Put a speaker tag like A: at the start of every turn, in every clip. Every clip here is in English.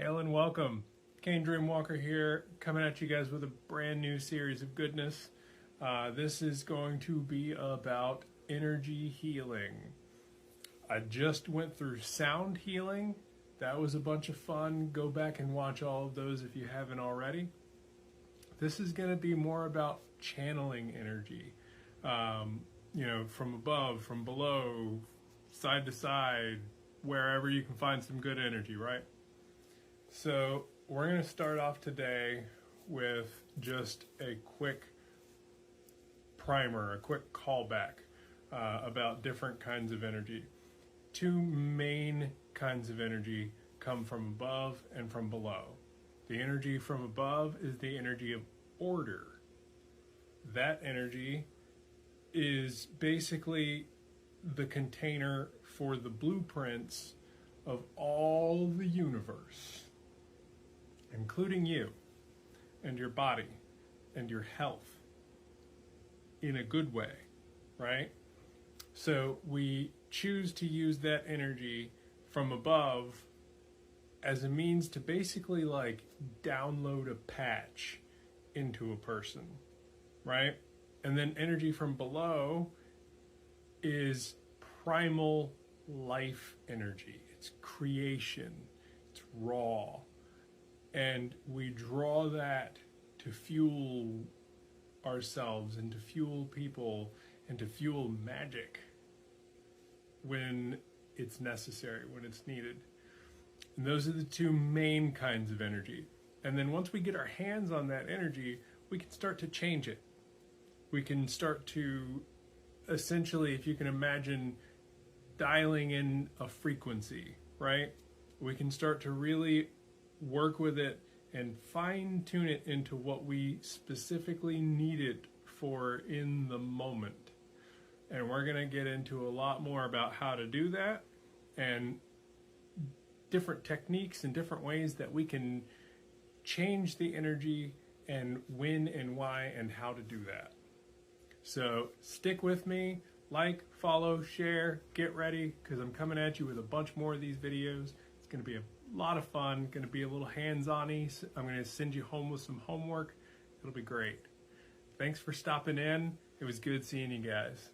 A: Hail and welcome. Kane Dreamwalker here, coming at you guys with a brand new series of goodness. This is going to be about energy healing. I just went through sound healing. That was a bunch of fun. Go back and watch all of those if you haven't already. This is going to be more about channeling energy. From above, from below, side to side, wherever you can find some good energy, right? So we're going to start off today with just a quick primer, a quick callback about different kinds of energy. Two main kinds of energy come from above and from below. The energy from above is the energy of order. That energy is basically the container for the blueprints of all the universe, including you and your body and your health in a good way, right? So we choose to use that energy from above as a means to basically like download a patch into a person, right? And then energy from below is primal life energy. It's creation. It's raw. And we draw that to fuel ourselves and to fuel people and to fuel magic when it's necessary, when it's needed. And those are the two main kinds of energy. And then once we get our hands on that energy, we can start to change it. We can start to essentially, if you can imagine, dialing in a frequency, right? We can start to really work with it and fine tune it into what we specifically need it for in the moment. And we're going to get into a lot more about how to do that and different techniques and different ways that we can change the energy and when and why and how to do that. So stick with me, like, follow, share, get ready, because I'm coming at you with a bunch more of these videos. It's going to be a lot of fun, going to be a little hands-on-y. I'm going to send you home with some homework. It'll be great. Thanks for stopping in. It was good seeing you guys.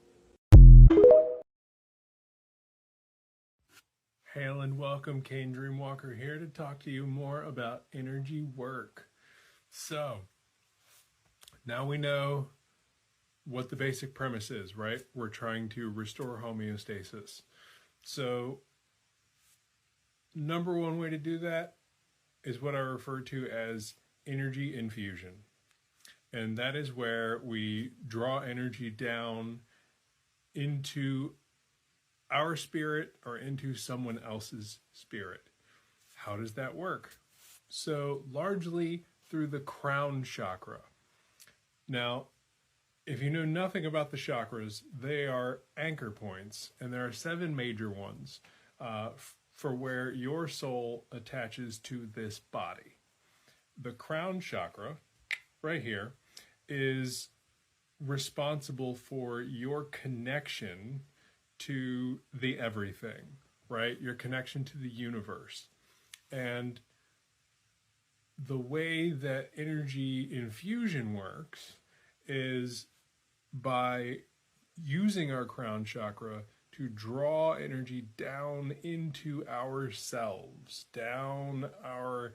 A: Hail and welcome, Kane Dreamwalker here to talk to you more about energy work. So, now we know what the basic premise is, right? We're trying to restore homeostasis. So, number one way to do that is what I refer to as energy infusion. And that is where we draw energy down into our spirit or into someone else's spirit. How does that work? So largely through the crown chakra. Now, if you know nothing about the chakras, they are anchor points, and there are 7 major ones for where your soul attaches to this body. The crown chakra, right here, is responsible for your connection to the everything, right? Your connection to the universe. And the way that energy infusion works is by using our crown chakra to draw energy down into ourselves, down our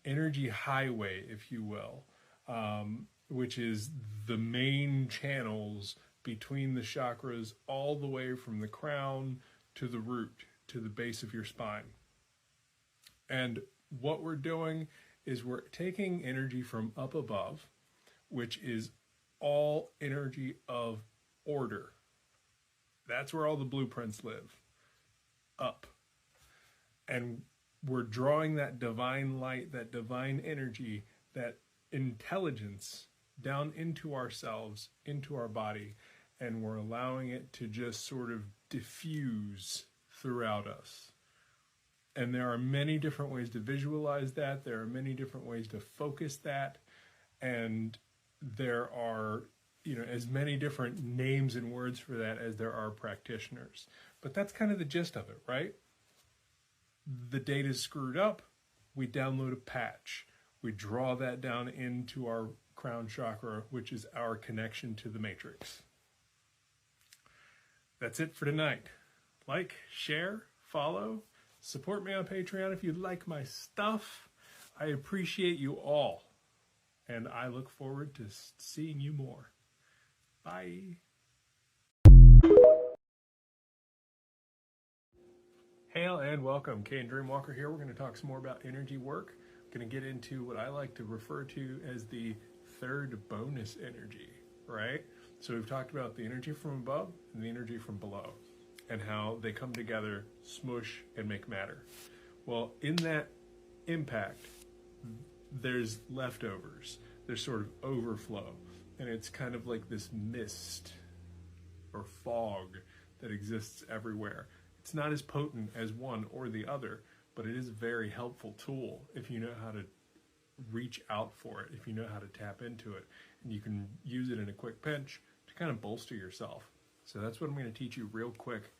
A: energy highway, if you will, which is the main channels between the chakras all the way from the crown to the root, to the base of your spine. And what we're doing is we're taking energy from up above, which is all energy of order. That's where all the blueprints live, up. And we're drawing that divine light, that divine energy, that intelligence down into ourselves, into our body, and we're allowing it to just sort of diffuse throughout us. And there are many different ways to visualize that. There are many different ways to focus that. And there are, as many different names and words for that as there are practitioners. But that's kind of the gist of it, right? The data's screwed up. we download a patch. We draw that down into our crown chakra, which is our connection to the matrix. That's it for tonight. Like, share, follow, support me on Patreon if you like my stuff. I appreciate you all, and I look forward to seeing you more. Bye. Hail and welcome. Kane Dreamwalker here. We're going to talk some more about energy work. I'm going to get into what I like to refer to as the third bonus energy, right? So we've talked about the energy from above and the energy from below and how they come together, smush, and make matter. Well, in that impact, there's leftovers. There's sort of overflow. And it's kind of like this mist or fog that exists everywhere. It's not as potent as one or the other, but it is a very helpful tool if you know how to reach out for it, if you know how to tap into it, and you can use it in a quick pinch to kind of bolster yourself. So that's what I'm going to teach you real quick.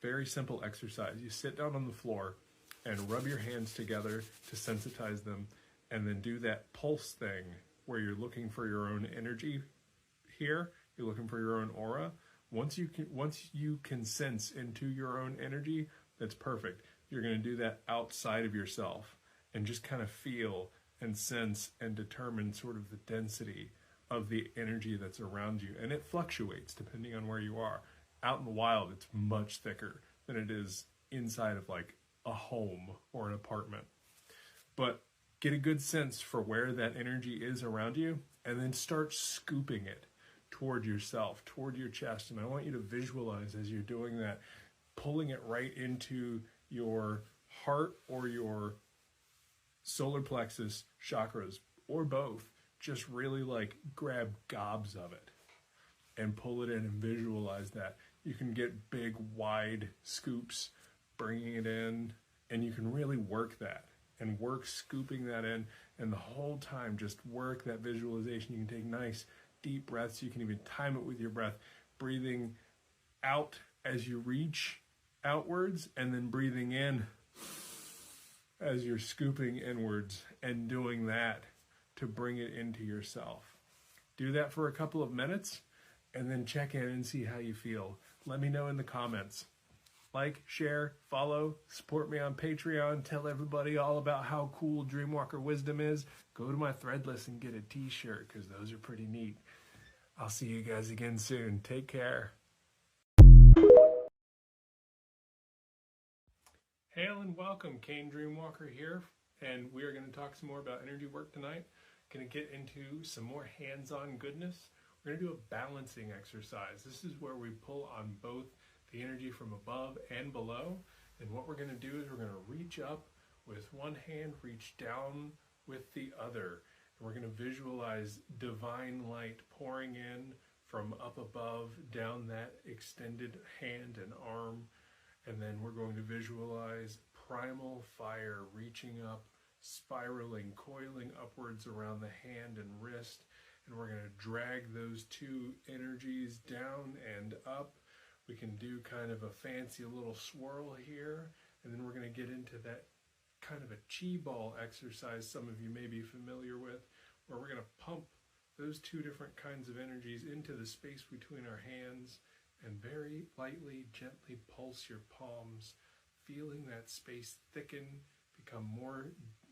A: Very simple exercise. You sit down on the floor and rub your hands together to sensitize them, and then do that pulse thing where you're looking for your own energy here. You're looking for your own aura. Once you can sense into your own energy, that's perfect. You're going to do that outside of yourself and just kind of feel and sense and determine sort of the density of the energy that's around you. And it fluctuates depending on where you are. Out in the wild, it's much thicker than it is inside of like a home or an apartment. But get a good sense for where that energy is around you, and then start scooping it toward yourself, toward your chest. And I want you to visualize as you're doing that, pulling it right into your heart or your solar plexus chakras, or both. Just really like grab gobs of it and pull it in and visualize that. You can get big, wide scoops, bringing it in, and you can really work that and work scooping that in, and the whole time just work that visualization. You can take nice deep breaths. You can even time it with your breath, breathing out as you reach outwards, and then breathing in as you're scooping inwards, and doing that to bring it into yourself. Do that for a couple of minutes, and then check in and see how you feel. Let me know in the comments. Like, share, follow, support me on Patreon, tell everybody all about how cool Dreamwalker Wisdom is. Go to my Threadless and get a t-shirt, because those are pretty neat. I'll see you guys again soon. Take care. Hail and welcome. Kane Dreamwalker here, and we are going to talk some more about energy work tonight. Going to get into some more hands-on goodness. We're going to do a balancing exercise. This is where we pull on both the energy from above and below. And what we're going to do is we're going to reach up with one hand, reach down with the other. And we're going to visualize divine light pouring in from up above down that extended hand and arm. And then we're going to visualize primal fire reaching up, spiraling, coiling upwards around the hand and wrist. And we're going to drag those two energies down and up. We can do kind of a fancy little swirl here, and then we're going to get into that kind of a chi ball exercise some of you may be familiar with, where we're going to pump those two different kinds of energies into the space between our hands and very lightly, gently pulse your palms, feeling that space thicken, become more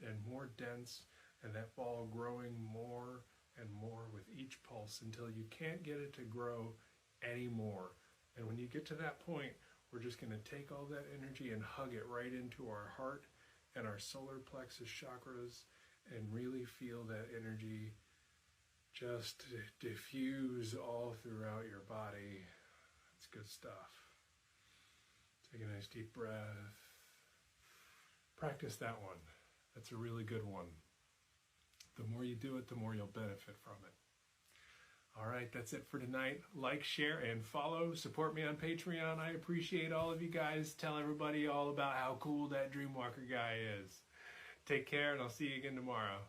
A: and more dense, and that ball growing more and more with each pulse until you can't get it to grow anymore. And when you get to that point, we're just going to take all that energy and hug it right into our heart and our solar plexus chakras, and really feel that energy just diffuse all throughout your body. It's good stuff. Take a nice deep breath. Practice that one. That's a really good one. The more you do it, the more you'll benefit from it. All right, that's it for tonight. Like, share, and follow. Support me on Patreon. I appreciate all of you guys. Tell everybody all about how cool that Dreamwalker guy is. Take care, and I'll see you again tomorrow.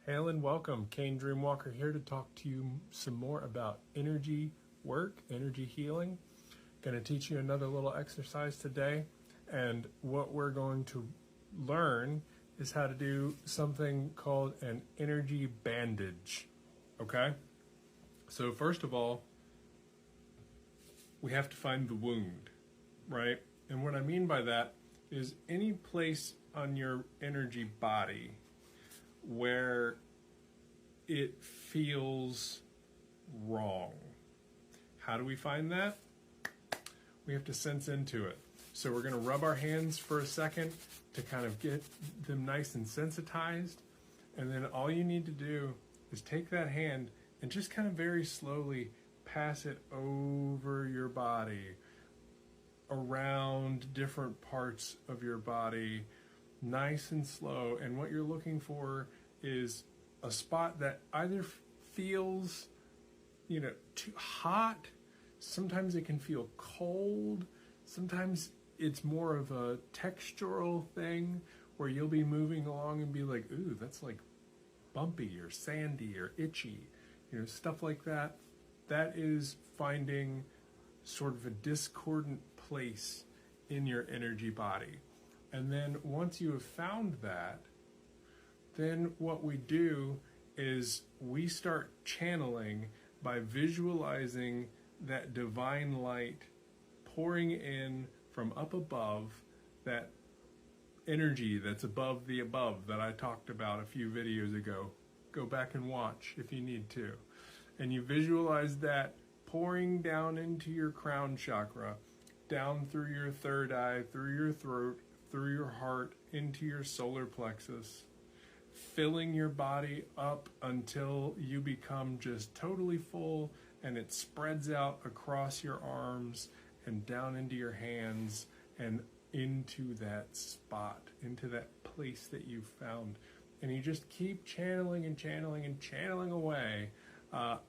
A: Hail and welcome. Kane Dreamwalker here to talk to you some more about energy work, energy healing. Going to teach you another little exercise today. And what we're going to learn is how to do something called an energy bandage. Okay? So, first of all, we have to find the wound, right? And what I mean by that is any place on your energy body where it feels wrong. How do we find that? We have to sense into it. So we're going to rub our hands for a second to kind of get them nice and sensitized. And then all you need to do is take that hand and just kind of very slowly pass it over your body, around different parts of your body, nice and slow. And what you're looking for is a spot that either feels, too hot. Sometimes it can feel cold. Sometimes it's more of a textural thing where you'll be moving along and be like, ooh, that's like bumpy or sandy or itchy, stuff like that. That is finding sort of a discordant place in your energy body. And then once you have found that, then what we do is we start channeling by visualizing that divine light pouring in from up above, that energy that's above the above that I talked about a few videos ago. Go back and watch if you need to. And you visualize that pouring down into your crown chakra, down through your third eye, through your throat, through your heart, into your solar plexus, filling your body up until you become just totally full, and it spreads out across your arms and down into your hands and into that spot, into that place that you found. And you just keep channeling and channeling and channeling away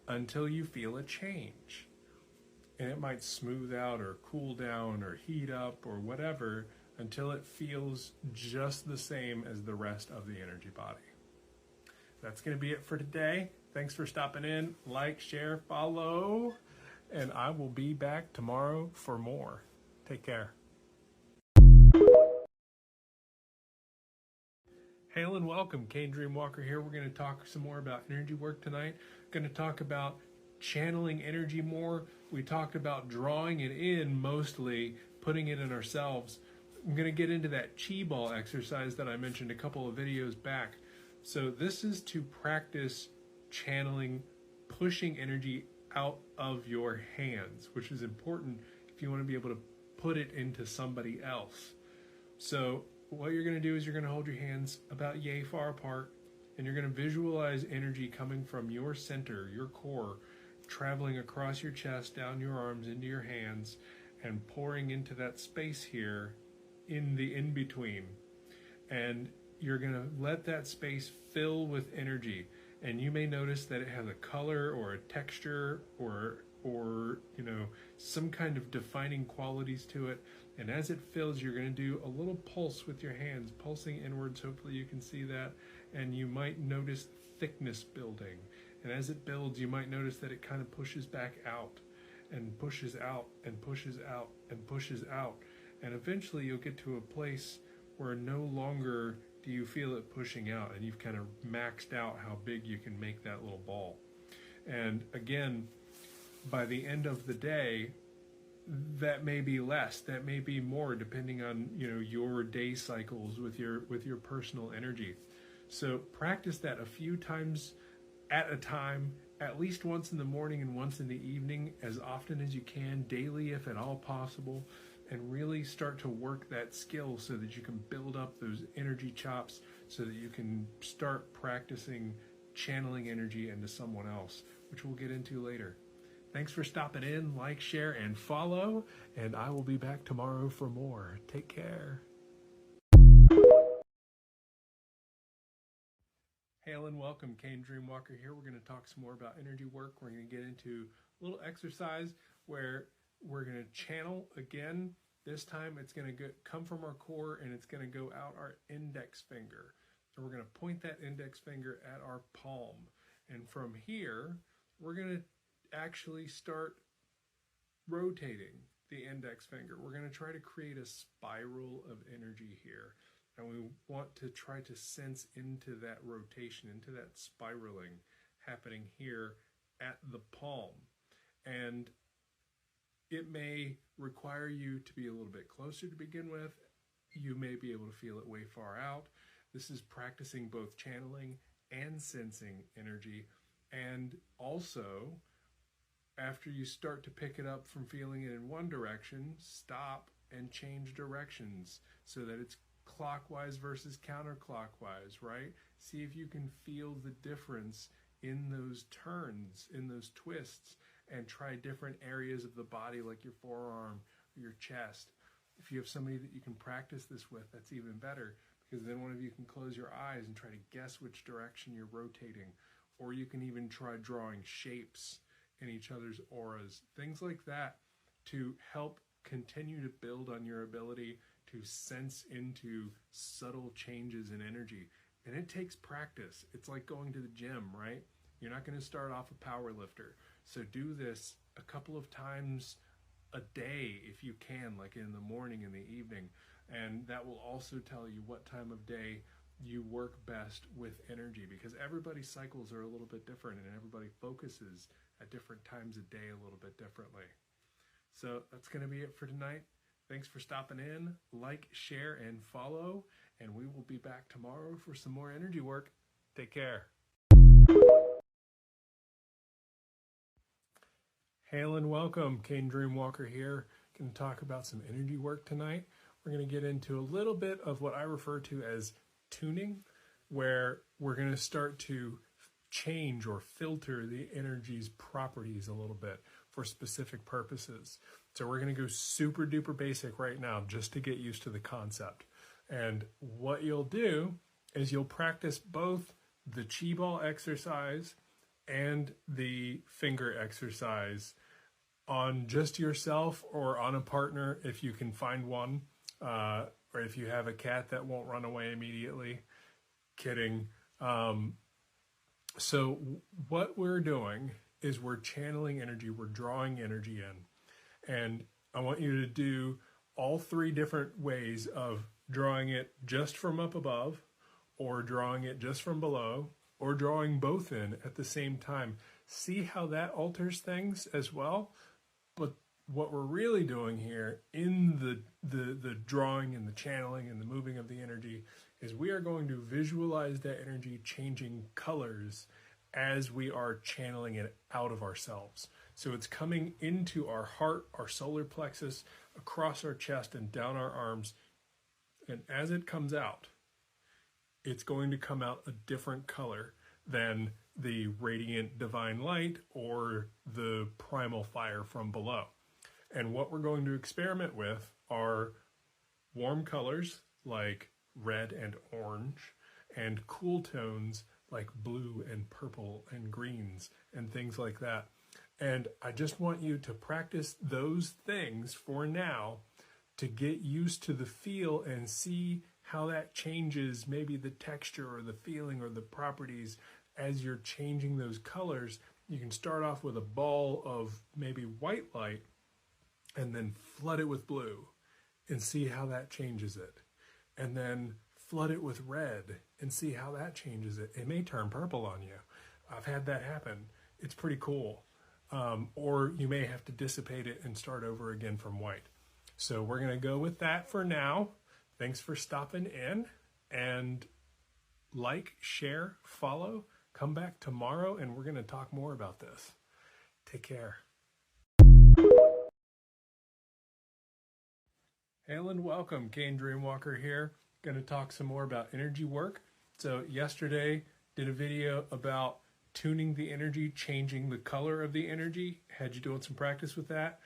A: until you feel a change. And it might smooth out or cool down or heat up or whatever until it feels just the same as the rest of the energy body. That's going to be it for today. Thanks for stopping in. Like, share, follow, and I will be back tomorrow for more. Take care. Hail and welcome, Kane Dreamwalker here. We're going to talk some more about energy work tonight. Going to talk about channeling energy more. We talked about drawing it in mostly, putting it in ourselves. I'm going to get into that chi ball exercise that I mentioned a couple of videos back. So this is to practice channeling, pushing energy out of your hands, which is important if you want to be able to put it into somebody else. So what you're going to do is you're going to hold your hands about yay far apart, and you're going to visualize energy coming from your center, your core, traveling across your chest, down your arms, into your hands, and pouring into that space here in the in-between. And you're going to let that space fill with energy. And you may notice that it has a color or a texture or some kind of defining qualities to it. And as it fills, you're going to do a little pulse with your hands, pulsing inwards. Hopefully you can see that. And you might notice thickness building. And as it builds, you might notice that it kind of pushes back out and pushes out and pushes out and pushes out. And eventually you'll get to a place where no longer do you feel it pushing out, and you've kind of maxed out how big you can make that little ball. And again, by the end of the day, that may be less, that may be more, depending on your day cycles with your personal energy. So practice that a few times at a time, at least once in the morning and once in the evening, as often as you can, daily if at all possible, and really start to work that skill so that you can build up those energy chops so that you can start practicing channeling energy into someone else, which we'll get into later. Thanks for stopping in. Like, share, and follow, and I will be back tomorrow for more. Take care. Hail and welcome, Kane Dreamwalker here. We're going to talk some more about energy work. We're going to get into a little exercise where we're going to channel again. This time it's going to come from our core, and it's going to go out our index finger. And we're going to point that index finger at our palm. And from here, we're going to actually start rotating the index finger. We're going to try to create a spiral of energy here. And we want to try to sense into that rotation, into that spiraling happening here at the palm. And it may require you to be a little bit closer to begin with. You may be able to feel it way far out. This is practicing both channeling and sensing energy. And also, after you start to pick it up from feeling it in one direction, stop and change directions so that it's clockwise versus counterclockwise, right? See if you can feel the difference in those turns, in those twists, and try different areas of the body like your forearm or your chest. If you have somebody that you can practice this with, that's even better, because then one of you can close your eyes and try to guess which direction you're rotating. Or you can even try drawing shapes in each other's auras, things like that, to help continue to build on your ability to sense into subtle changes in energy. And it takes practice. It's like going to the gym, right? You're not going to start off a power lifter. So do this a couple of times a day if you can, like in the morning and the evening. And that will also tell you what time of day you work best with energy, because everybody's cycles are a little bit different and everybody focuses at different times a day a little bit differently. So that's going to be it for tonight. Thanks for stopping in. Like, share, and follow. And we will be back tomorrow for some more energy work. Take care. Hail and welcome. Kane Dreamwalker here. Going to talk about some energy work tonight. We're going to get into a little bit of what I refer to as tuning, where we're going to start to change or filter the energy's properties a little bit for specific purposes. So we're going to go super duper basic right now just to get used to the concept. And what you'll do is you'll practice both the chi ball exercise and the finger exercise on just yourself or on a partner if you can find one, or if you have a cat that won't run away immediately. Kidding. So what we're doing is we're channeling energy, we're drawing energy in. And I want you to do all three different ways of drawing it just from up above, or drawing it just from below, or drawing both in at the same time. See how that alters things as well. But what we're really doing here in the drawing and the channeling and the moving of the energy is we are going to visualize that energy changing colors as we are channeling it out of ourselves. So it's coming into our heart, our solar plexus, across our chest and down our arms. And as it comes out, it's going to come out a different color than the radiant divine light or the primal fire from below. And what we're going to experiment with are warm colors like red and orange, and cool tones like blue and purple and greens and things like that. And I just want you to practice those things for now to get used to the feel and see how that changes maybe the texture or the feeling or the properties as you're changing those colors. You can start off with a ball of maybe white light and then flood it with blue and see how that changes it. And then flood it with red and see how that changes it. It may turn purple on you. I've had that happen. It's pretty cool. Or you may have to dissipate it and start over again from white. So we're going to go with that for now. Thanks for stopping in, and like, share, follow. Come back tomorrow and we're going to talk more about this. Take care. Hail and welcome. Kane Dreamwalker here. Going to talk some more about energy work. So yesterday did a video about tuning the energy, changing the color of the energy. Had you doing some practice with that.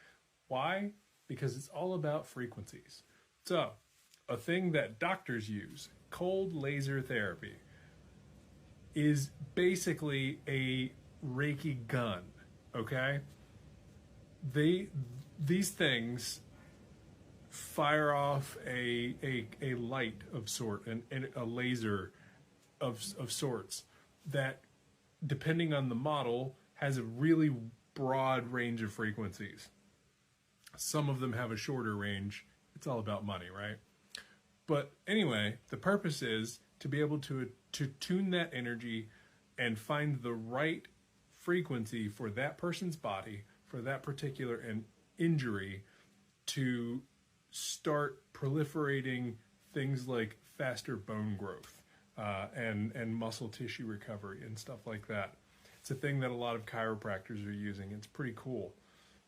A: Why? Because it's all about frequencies. So a thing that doctors use, cold laser therapy, is basically a Reiki gun, okay? These things fire off a light of sort, and a laser of sorts that, depending on the model, has a really broad range of frequencies. Some of them have a shorter range. It's all about money, right? But anyway, the purpose is to be able to tune that energy and find the right frequency for that person's body, for that particular injury, to start proliferating things like faster bone growth and muscle tissue recovery and stuff like that. It's a thing that a lot of chiropractors are using. It's pretty cool.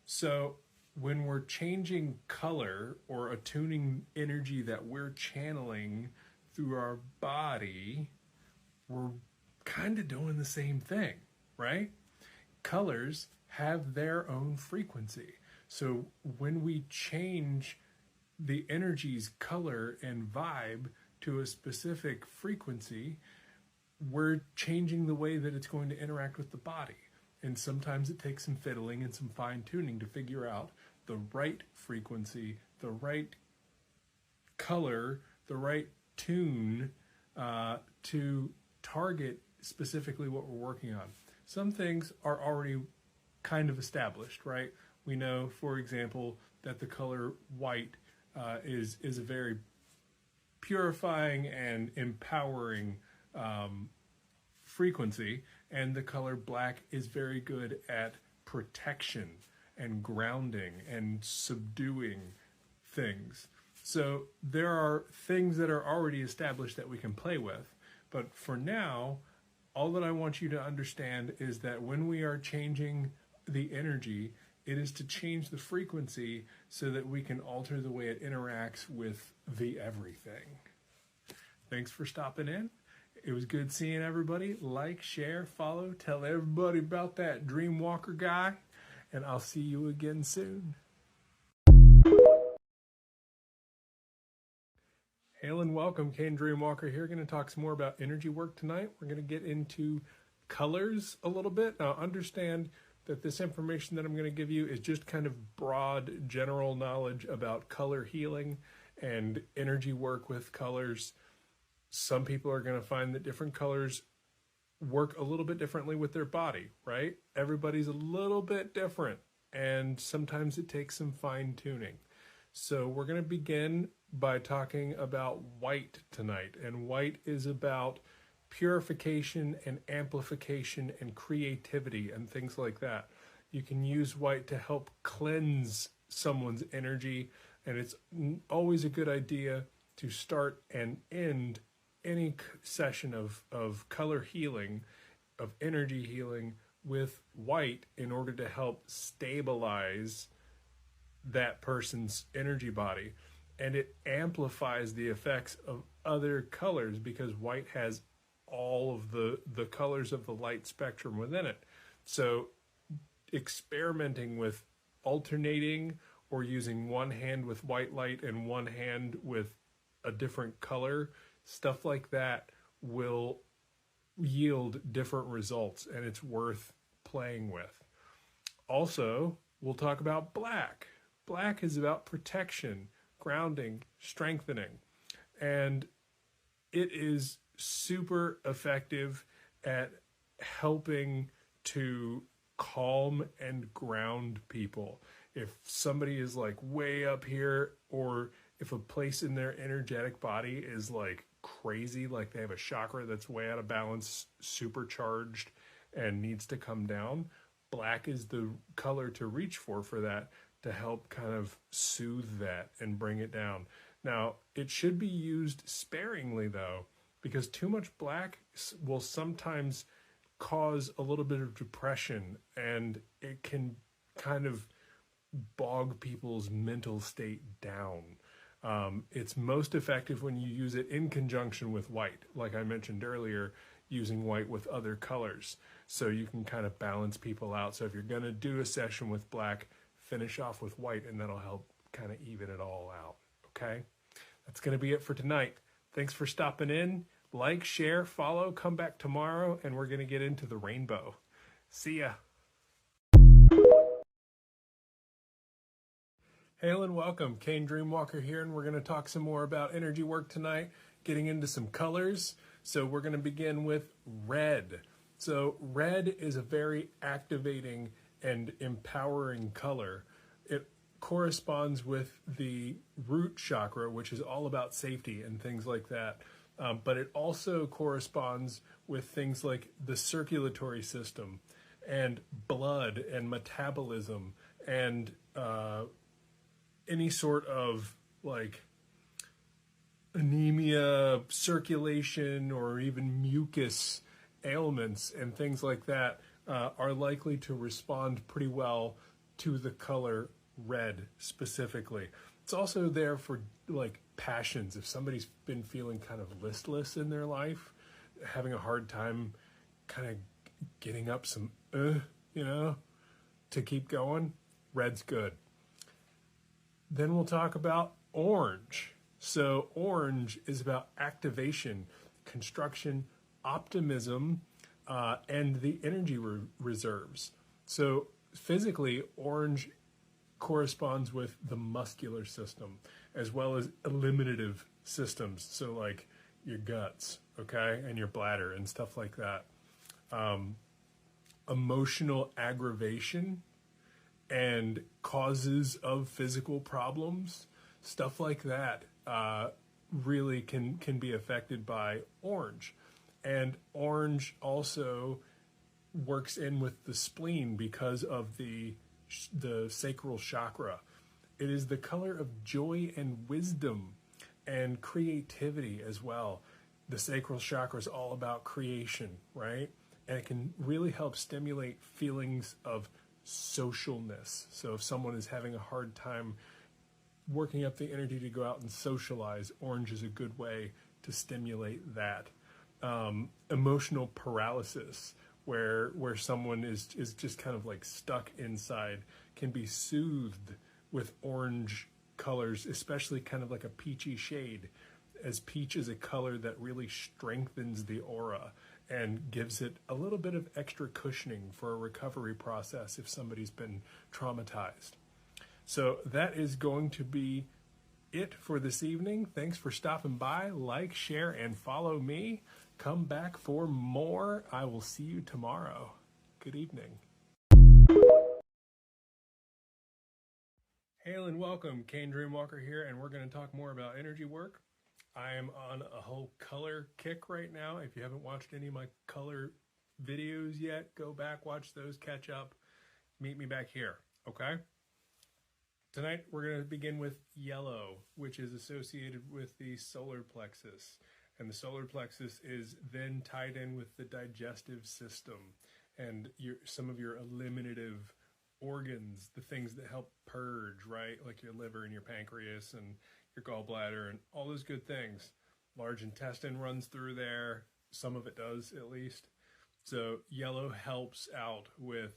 A: So when we're changing color or attuning energy that we're channeling through our body, we're kind of doing the same thing, right? Colors have their own frequency. So when we change the energy's color and vibe to a specific frequency, we're changing the way that it's going to interact with the body. And sometimes it takes some fiddling and some fine tuning to figure out the right frequency, the right color, the right tune to target specifically what we're working on. Some things are already kind of established, right? We know, for example, that the color white is a very purifying and empowering frequency, and the color black is very good at protection and grounding and subduing things. So there are things that are already established that we can play with, but for now, all that I want you to understand is that when we are changing the energy, it is to change the frequency so that we can alter the way it interacts with the everything. Thanks for stopping in. It was good seeing everybody. Like, share, follow, tell everybody about that Dreamwalker guy, and I'll see you again soon. Hail and welcome, Kane Dreamwalker here. Going to talk some more about energy work tonight. We're going to get into colors a little bit. Now, understand that this information that I'm going to give you is just kind of broad, general knowledge about color healing and energy work with colors. Some people are going to find that different colors work a little bit differently with their body, right? Everybody's a little bit different, and sometimes it takes some fine tuning. So we're going to begin by talking about white tonight, and white is about purification and amplification and creativity and things like that. You can use white to help cleanse someone's energy, and it's always a good idea to start and end any session of color healing, of energy healing with white in order to help stabilize that person's energy body. And it amplifies the effects of other colors because white has all of the colors of the light spectrum within it. So experimenting with alternating or using one hand with white light and one hand with a different color, stuff like that will yield different results, and it's worth playing with. Also, we'll talk about black. Black is about protection, grounding, strengthening, and it is super effective at helping to calm and ground people. If somebody is like way up here, or if a place in their energetic body is like crazy, like they have a chakra that's way out of balance, supercharged, and needs to come down, black is the color to reach for that, to help kind of soothe that and bring it down. Now, it should be used sparingly though, because too much black will sometimes cause a little bit of depression, and it can kind of bog people's mental state down. It's most effective when you use it in conjunction with white, like I mentioned earlier, using white with other colors, so you can kind of balance people out. So if you're going to do a session with black, finish off with white, and that'll help kind of even it all out. Okay, that's going to be it for tonight. Thanks for stopping in. Like, share, follow, come back tomorrow, and we're going to get into the rainbow. See ya. Hail and welcome, Kane Dreamwalker here, and we're going to talk some more about energy work tonight, getting into some colors. So we're going to begin with red. So red is a very activating and empowering color. It corresponds with the root chakra, which is all about safety and things like that. But it also corresponds with things like the circulatory system and blood and metabolism and any sort of like anemia, circulation, or even mucus ailments and things like that are likely to respond pretty well to the color red specifically. It's also there for like passions. If somebody's been feeling kind of listless in their life, having a hard time kind of getting up some, to keep going, red's good. Then we'll talk about orange. So orange is about activation, construction, optimism, and the energy reserves. So physically, orange corresponds with the muscular system as well as eliminative systems. So like your guts, okay, and your bladder and stuff like that. Emotional aggravation and causes of physical problems, stuff like that, really can be affected by orange. And orange also works in with the spleen because of the sacral chakra. It is the color of joy and wisdom and creativity as well. The sacral chakra is all about creation, right? And it can really help stimulate feelings of socialness. So if someone is having a hard time working up the energy to go out and socialize, orange is a good way to stimulate that. Emotional paralysis, where someone is just kind of like stuck inside, can be soothed with orange colors, especially kind of like a peachy shade, as peach is a color that really strengthens the aura and gives it a little bit of extra cushioning for a recovery process if somebody's been traumatized. So that is going to be it for this evening. Thanks for stopping by. Like, share, and follow me. Come back for more. I will see you tomorrow. Good evening. Hail and welcome. Kane Dreamwalker here, and we're going to talk more about energy work. I am on a whole color kick right now. If you haven't watched any of my color videos yet, go back, watch those, catch up, meet me back here, okay? Tonight, we're going to begin with yellow, which is associated with the solar plexus. And the solar plexus is then tied in with the digestive system and some of your eliminative organs, the things that help purge, right? Like your liver and your pancreas and your gallbladder and all those good things. Large intestine runs through there. Some of it does, at least. So yellow helps out with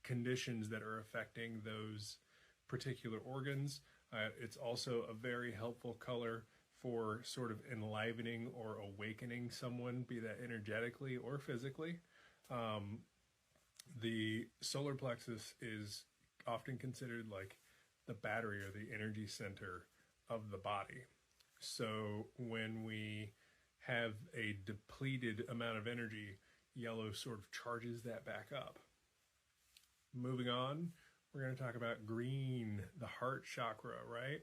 A: conditions that are affecting those particular organs. It's also a very helpful color for sort of enlivening or awakening someone, be that energetically or physically. The solar plexus is often considered like the battery or the energy center of the body. So when we have a depleted amount of energy, yellow sort of charges that back up. Moving on, we're going to talk about green, the heart chakra, right?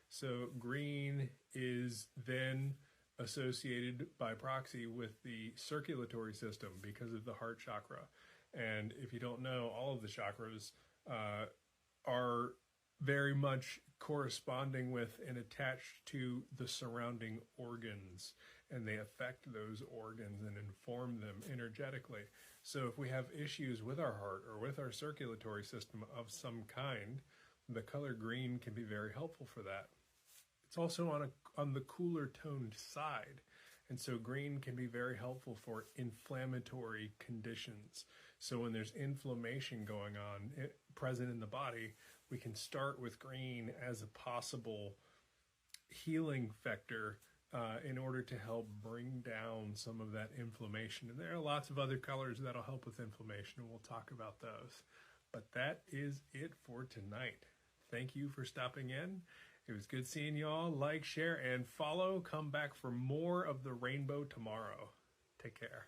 A: So green is then associated by proxy with the circulatory system because of the heart chakra. And if you don't know, all of the chakras are very much corresponding with and attached to the surrounding organs, and they affect those organs and inform them energetically. So if we have issues with our heart or with our circulatory system of some kind, the color green can be very helpful for that. It's also on the cooler toned side, and so green can be very helpful for inflammatory conditions. So when there's inflammation going on present in the body, we can start with green as a possible healing vector in order to help bring down some of that inflammation. And there are lots of other colors that'll help with inflammation, and we'll talk about those. But that is it for tonight. Thank you for stopping in. It was good seeing y'all. Like, share, and follow. Come back for more of the rainbow tomorrow. Take care.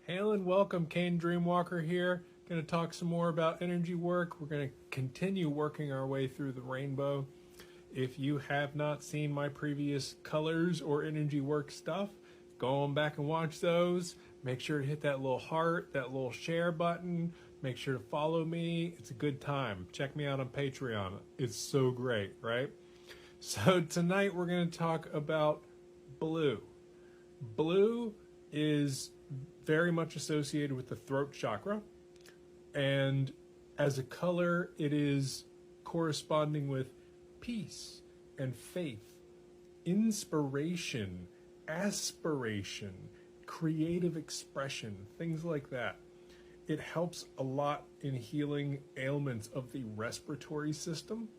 A: Hail and welcome, Kane Dreamwalker here. Going to talk some more about energy work. We're going to continue working our way through the rainbow. If you have not seen my previous colors or energy work stuff, go on back and watch those. Make sure to hit that little heart, that little share button. Make sure to follow me. It's a good time. Check me out on Patreon. It's so great, right? So tonight we're going to talk about blue. Blue is very much associated with the throat chakra. And as a color, it is corresponding with peace and faith, inspiration, aspiration, creative expression, things like that. It helps a lot in healing ailments of the respiratory system,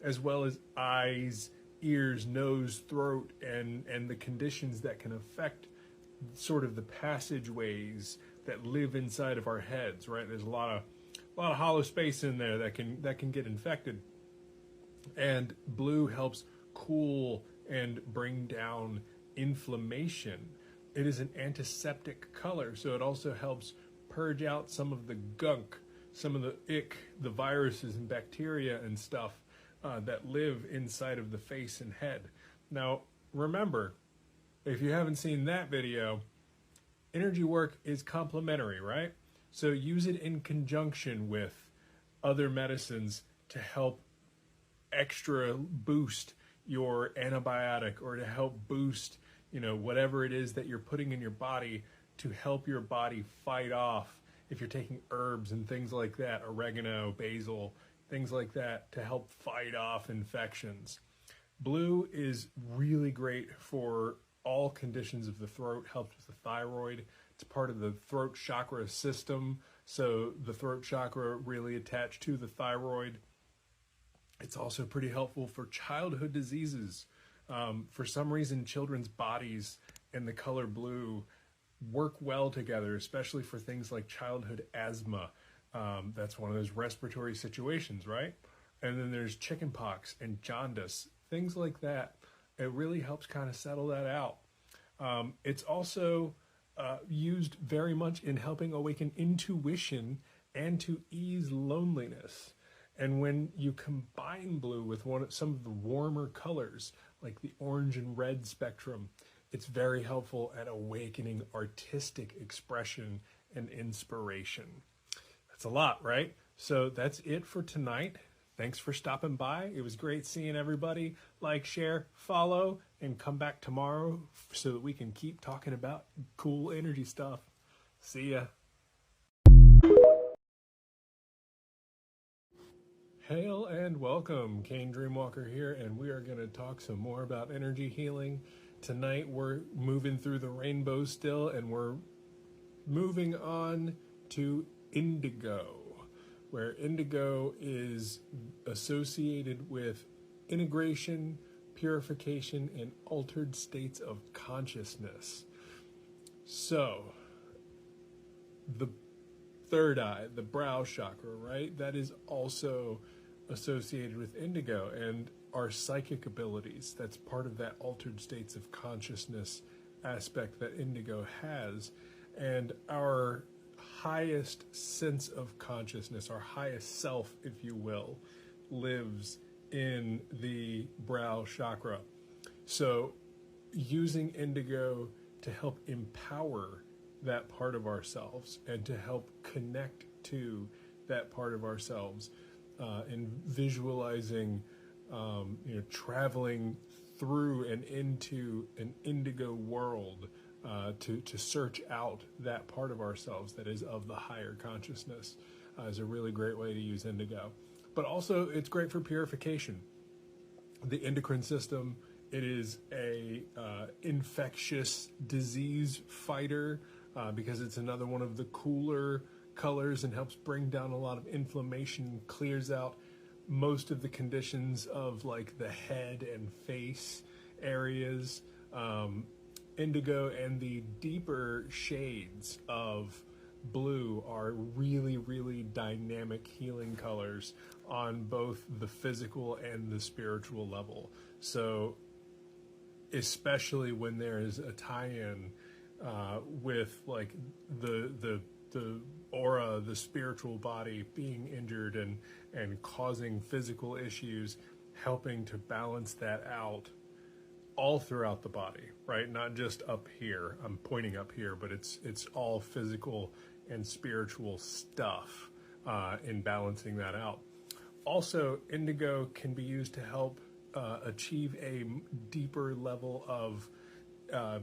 A: as well as eyes, ears, nose, throat, and the conditions that can affect sort of the passageways that live inside of our heads, right? There's a lot of hollow space in there that can get infected. And blue helps cool and bring down inflammation. It is an antiseptic color, so it also helps purge out some of the gunk, some of the ick, the viruses and bacteria and stuff that live inside of the face and head. Now, remember, if you haven't seen that video, energy work is complementary, right? So use it in conjunction with other medicines to help extra boost your antibiotic, or to help boost, whatever it is that you're putting in your body to help your body fight off, if you're taking herbs and things like that, oregano, basil, things like that, to help fight off infections. Blue is really great for all conditions of the throat, helps with the thyroid. It's part of the throat chakra system, so the throat chakra really attached to the thyroid. It's also pretty helpful for childhood diseases. For some reason, children's bodies and the color blue work well together, especially for things like childhood asthma. That's one of those respiratory situations, right? And then there's chickenpox and jaundice, things like that. It really helps kind of settle that out. It's also used very much in helping awaken intuition and to ease loneliness. And when you combine blue with some of the warmer colors, like the orange and red spectrum, it's very helpful at awakening artistic expression and inspiration. That's a lot, right? So that's it for tonight. Thanks for stopping by. It was great seeing everybody. Like, share, follow, and come back tomorrow so that we can keep talking about cool energy stuff. See ya. Hail and welcome, Kane Dreamwalker here, and we are going to talk some more about energy healing. Tonight we're moving through the rainbow still, and we're moving on to indigo, where indigo is associated with integration, purification, and altered states of consciousness. So, the third eye, the brow chakra, right? That is also associated with indigo and our psychic abilities. That's part of that altered states of consciousness aspect that indigo has. And our highest sense of consciousness, our highest self, if you will, lives in the brow chakra. So using indigo to help empower that part of ourselves and to help connect to that part of ourselves, and visualizing, traveling through and into an indigo world, to search out that part of ourselves that is of the higher consciousness, is a really great way to use indigo. But also, it's great for purification. The endocrine system, it is a infectious disease fighter, because it's another one of the cooler colors and helps bring down a lot of inflammation, clears out most of the conditions of like the head and face areas. Indigo and the deeper shades of blue are really, really dynamic healing colors on both the physical and the spiritual level. So especially when there is a tie-in with like the the aura, the spiritual body being injured and causing physical issues, helping to balance that out all throughout the body, right? Not just up here. I'm pointing up here, but it's all physical and spiritual stuff in balancing that out. Also, indigo can be used to help achieve a deeper level of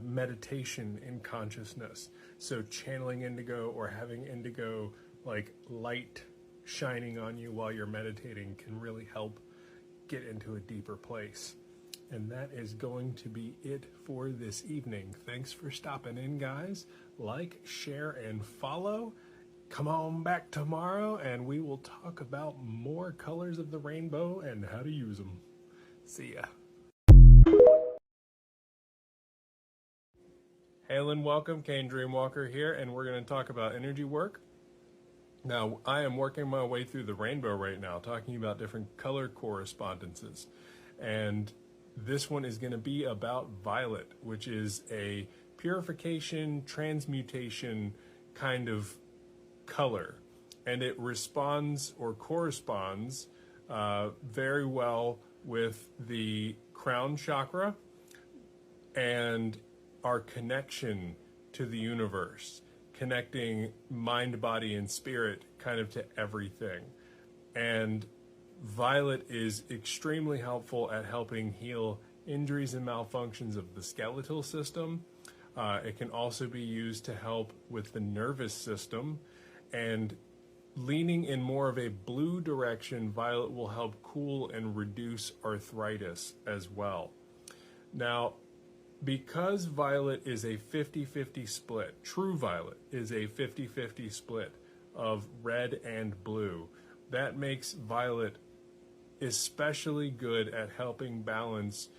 A: meditation in consciousness. So channeling indigo or having indigo like light shining on you while you're meditating can really help get into a deeper place. And that is going to be it for this evening. Thanks for stopping in, guys. Like, share, and follow. Come on back tomorrow and we will talk about more colors of the rainbow and how to use them. See ya. Hail and welcome, Kane Dreamwalker here, and we're going to talk about energy work. Now, I am working my way through the rainbow right now, talking about different color correspondences. And this one is going to be about violet, which is a purification, transmutation kind of color. And it responds or corresponds very well with the crown chakra and our connection to the universe, connecting mind, body, and spirit kind of to everything. And violet is extremely helpful at helping heal injuries and malfunctions of the skeletal system. It can also be used to help with the nervous system, and leaning in more of a blue direction, violet will help cool and reduce arthritis as well. Now, because violet is a 50-50 split, true violet is a 50-50 split of red and blue, that makes violet especially good at helping balance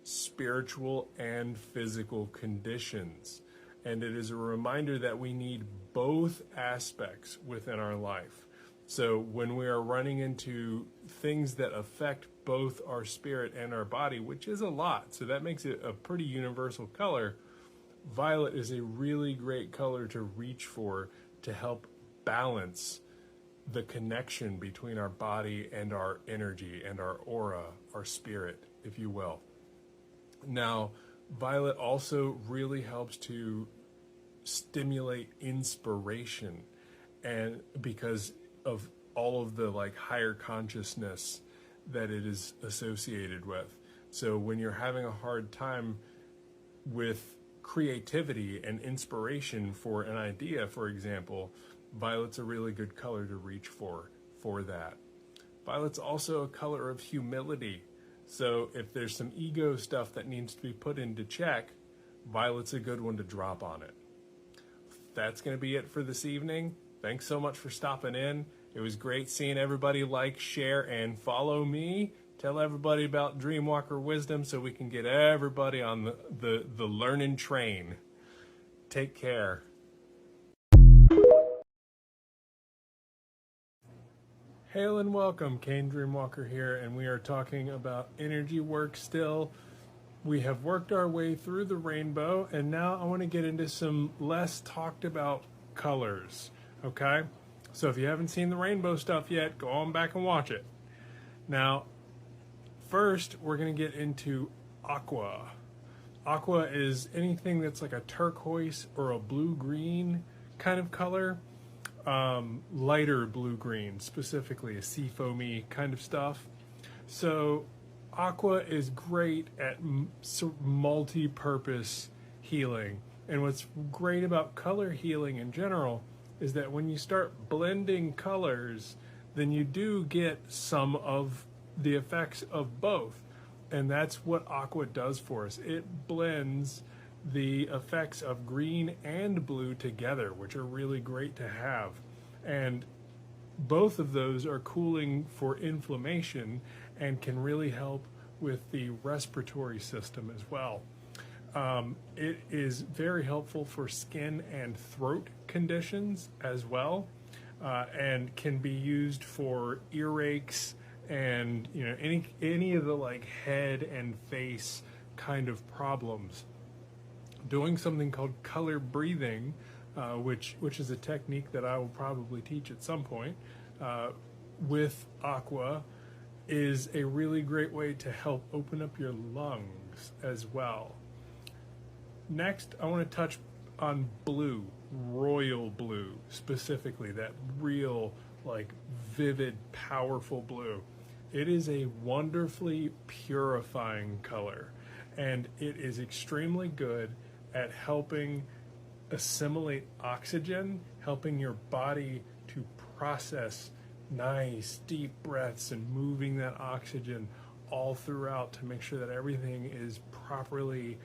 A: spiritual and physical conditions. And it is a reminder that we need both aspects within our life. So when we are running into things that affect both our spirit and our body, which is a lot, so that makes it a pretty universal color, violet is a really great color to reach for to help balance the connection between our body and our energy and our aura, our spirit, if you will. Now, violet also really helps to stimulate inspiration, and because of all of the like higher consciousness that it is associated with. So when you're having a hard time with creativity and inspiration for an idea, for example, violet's a really good color to reach for that. Violet's also a color of humility. So if there's some ego stuff that needs to be put into check, violet's a good one to drop on it. That's going to be it for this evening. Thanks so much for stopping in. It was great seeing everybody like, share, and follow me. Tell everybody about Dreamwalker Wisdom so we can get everybody on the learning train. Take care. Hail and welcome, Kane Dreamwalker here, and we are talking about energy work still. We have worked our way through the rainbow, and now I want to get into some less talked about colors, okay? So if you haven't seen the rainbow stuff yet, go on back and watch it. Now, first, we're going to get into aqua. Aqua is anything that's like a turquoise or a blue-green kind of color. Lighter blue-green, specifically a seafoamy kind of stuff. So aqua is great at multi-purpose healing. And what's great about color healing in general is that when you start blending colors, then you do get some of the effects of both. And that's what aqua does for us. It blends the effects of green and blue together, which are really great to have. And both of those are cooling for inflammation and can really help with the respiratory system as well. It is very helpful for skin and throat conditions as well, and can be used for earaches and any of the like head and face kind of problems. Doing something called color breathing which is a technique that I will probably teach at some point, with aqua, is a really great way to help open up your lungs as well. Next, I want to touch on blue, royal blue specifically, that real, like, vivid, powerful blue. It is a wonderfully purifying color, and it is extremely good at helping assimilate oxygen, helping your body to process nice deep breaths and moving that oxygen all throughout to make sure that everything is properly,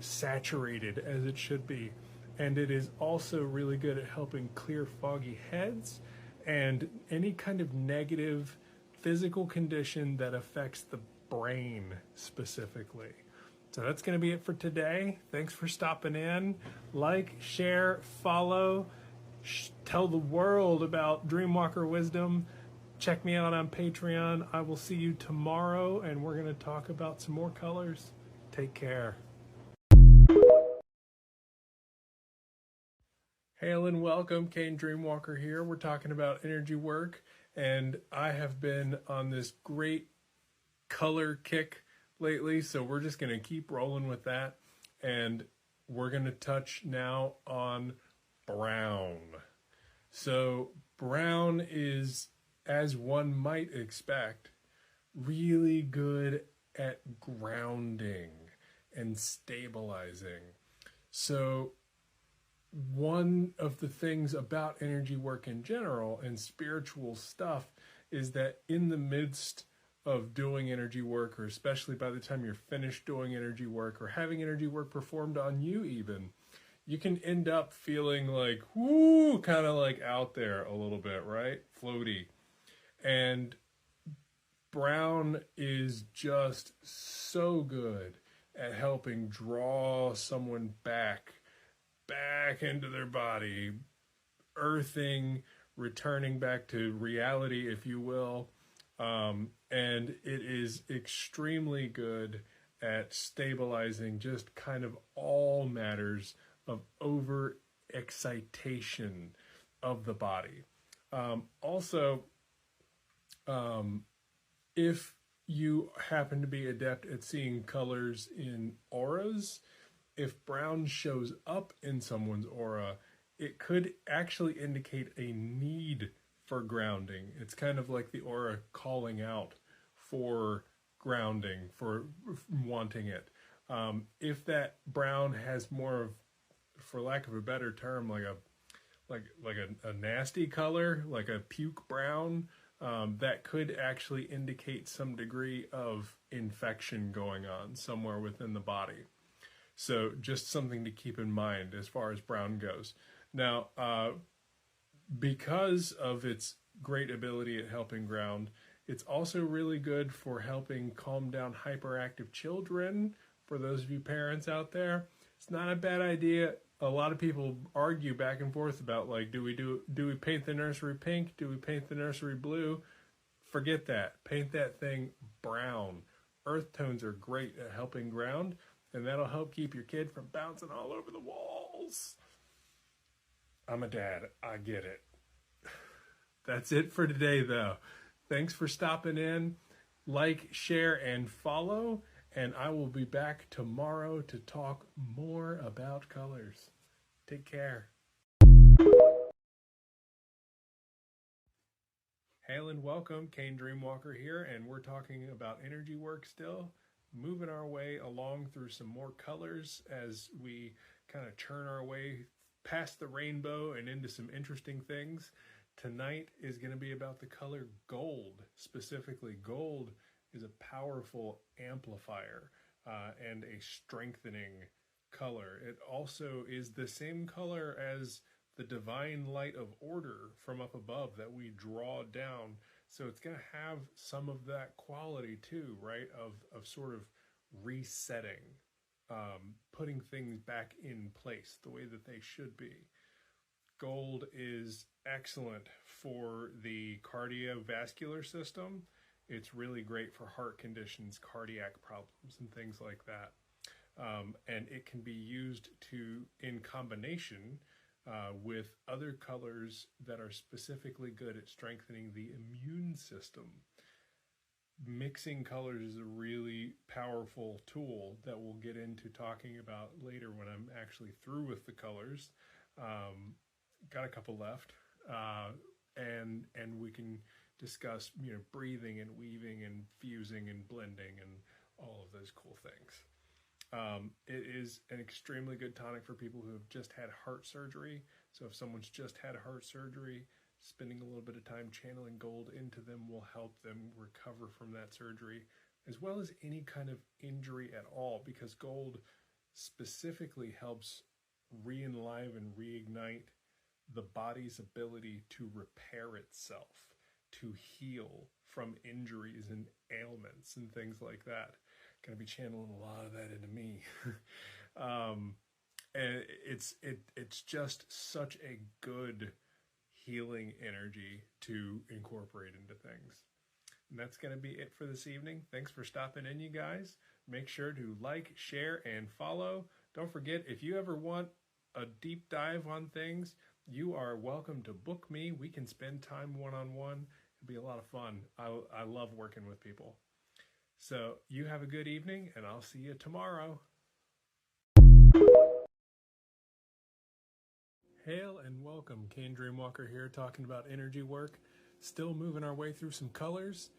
A: saturated as it should be. And it is also really good at helping clear foggy heads and any kind of negative physical condition that affects the brain specifically. So that's going to be it for today. Thanks for stopping in. Like, share, follow, tell the world about Dreamwalker Wisdom. Check me out on Patreon. I will see you tomorrow, and we're going to talk about some more colors. Take care. Hail and welcome, Kane Dreamwalker here. We're talking about energy work, and I have been on this great color kick lately, so we're just going to keep rolling with that, and we're going to touch now on brown. So brown is, as one might expect, really good at grounding and stabilizing. So one of the things about energy work in general and spiritual stuff is that in the midst of doing energy work, or especially by the time you're finished doing energy work or having energy work performed on you even, you can end up feeling like, whoo, kind of like out there a little bit, right? Floaty. And brown is just so good at helping draw someone back into their body, earthing, returning back to reality, if you will. And it is extremely good at stabilizing just kind of all matters of over excitation of the body. Also, if you happen to be adept at seeing colors in auras, if brown shows up in someone's aura, it could actually indicate a need for grounding. It's kind of like the aura calling out for grounding, for wanting it. If that brown has more of, for lack of a better term, like a nasty color, like a puke brown, that could actually indicate some degree of infection going on somewhere within the body. So just something to keep in mind as far as brown goes. Now, because of its great ability at helping ground, it's also really good for helping calm down hyperactive children. For those of you parents out there, it's not a bad idea. A lot of people argue back and forth about, like, do we paint the nursery pink? Do we paint the nursery blue? Forget that. Paint that thing brown. Earth tones are great at helping ground, and that'll help keep your kid from bouncing all over the walls. I'm a dad. I get it. That's it for today, though. Thanks for stopping in. Like, share, and follow. And I will be back tomorrow to talk more about colors. Take care. Hail and welcome, Kane Dreamwalker here, and we're talking about energy work still, moving our way along through some more colors as we kind of churn our way past the rainbow and into some interesting things. Tonight is going to be about the color gold. Specifically, gold is a powerful amplifier and a strengthening color. It also is the same color as the divine light of order from up above that we draw down. So it's going to have some of that quality too, right? Of sort of resetting, putting things back in place the way that they should be. Gold is excellent for the cardiovascular system. It's really great for heart conditions, cardiac problems, and things like that. And it can be used in combination with other colors that are specifically good at strengthening the immune system. Mixing colors is a really powerful tool that we'll get into talking about later when I'm actually through with the colors. Got a couple left, and we can discuss breathing and weaving and fusing and blending and all of those cool things. It is an extremely good tonic for people who have just had heart surgery. So if someone's just had heart surgery, spending a little bit of time channeling gold into them will help them recover from that surgery, as well as any kind of injury at all, because gold specifically helps re-enliven, reignite the body's ability to repair itself, to heal from injuries and ailments and things like that. Going to be channeling a lot of that into me. And it's just such a good healing energy to incorporate into things. And that's going to be it for this evening. Thanks for stopping in, you guys. Make sure to like, share, and follow. Don't forget, if you ever want a deep dive on things, you are welcome to book me. We can spend time one-on-one. It'll be a lot of fun. I love working with people. So you have a good evening, and I'll see you tomorrow. Hail and welcome. Kane Dreamwalker here, talking about energy work. Still moving our way through some colors.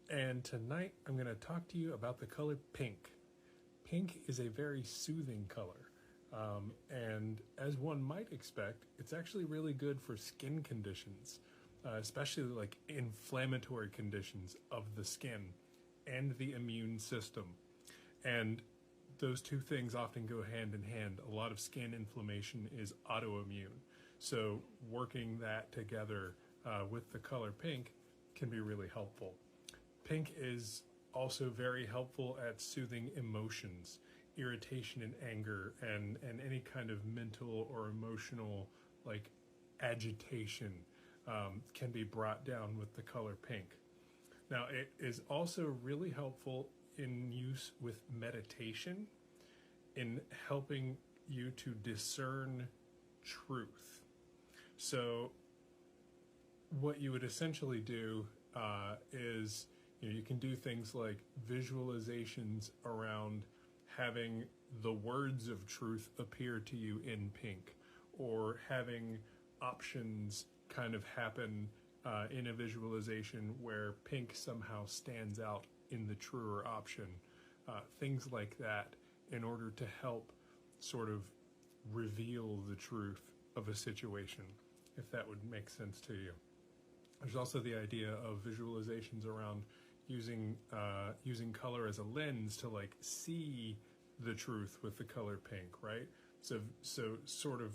A: And tonight I'm going to talk to you about the color pink. Pink is a very soothing color. And as one might expect, it's actually really good for skin conditions, especially like inflammatory conditions of the skin and the immune system. And those two things often go hand in hand. A lot of skin inflammation is autoimmune. So working that together with the color pink can be really helpful. Pink is also very helpful at soothing emotions, irritation and anger, and any kind of mental or emotional like agitation can be brought down with the color pink. Now, it is also really helpful in use with meditation, in helping you to discern truth. So what you would essentially do is, you can do things like visualizations around having the words of truth appear to you in pink, or having options kind of happen in a visualization where pink somehow stands out in the truer option. Things like that, in order to help sort of reveal the truth of a situation, if that would make sense to you. There's also the idea of visualizations around using color as a lens to like see the truth with the color pink, right? So sort of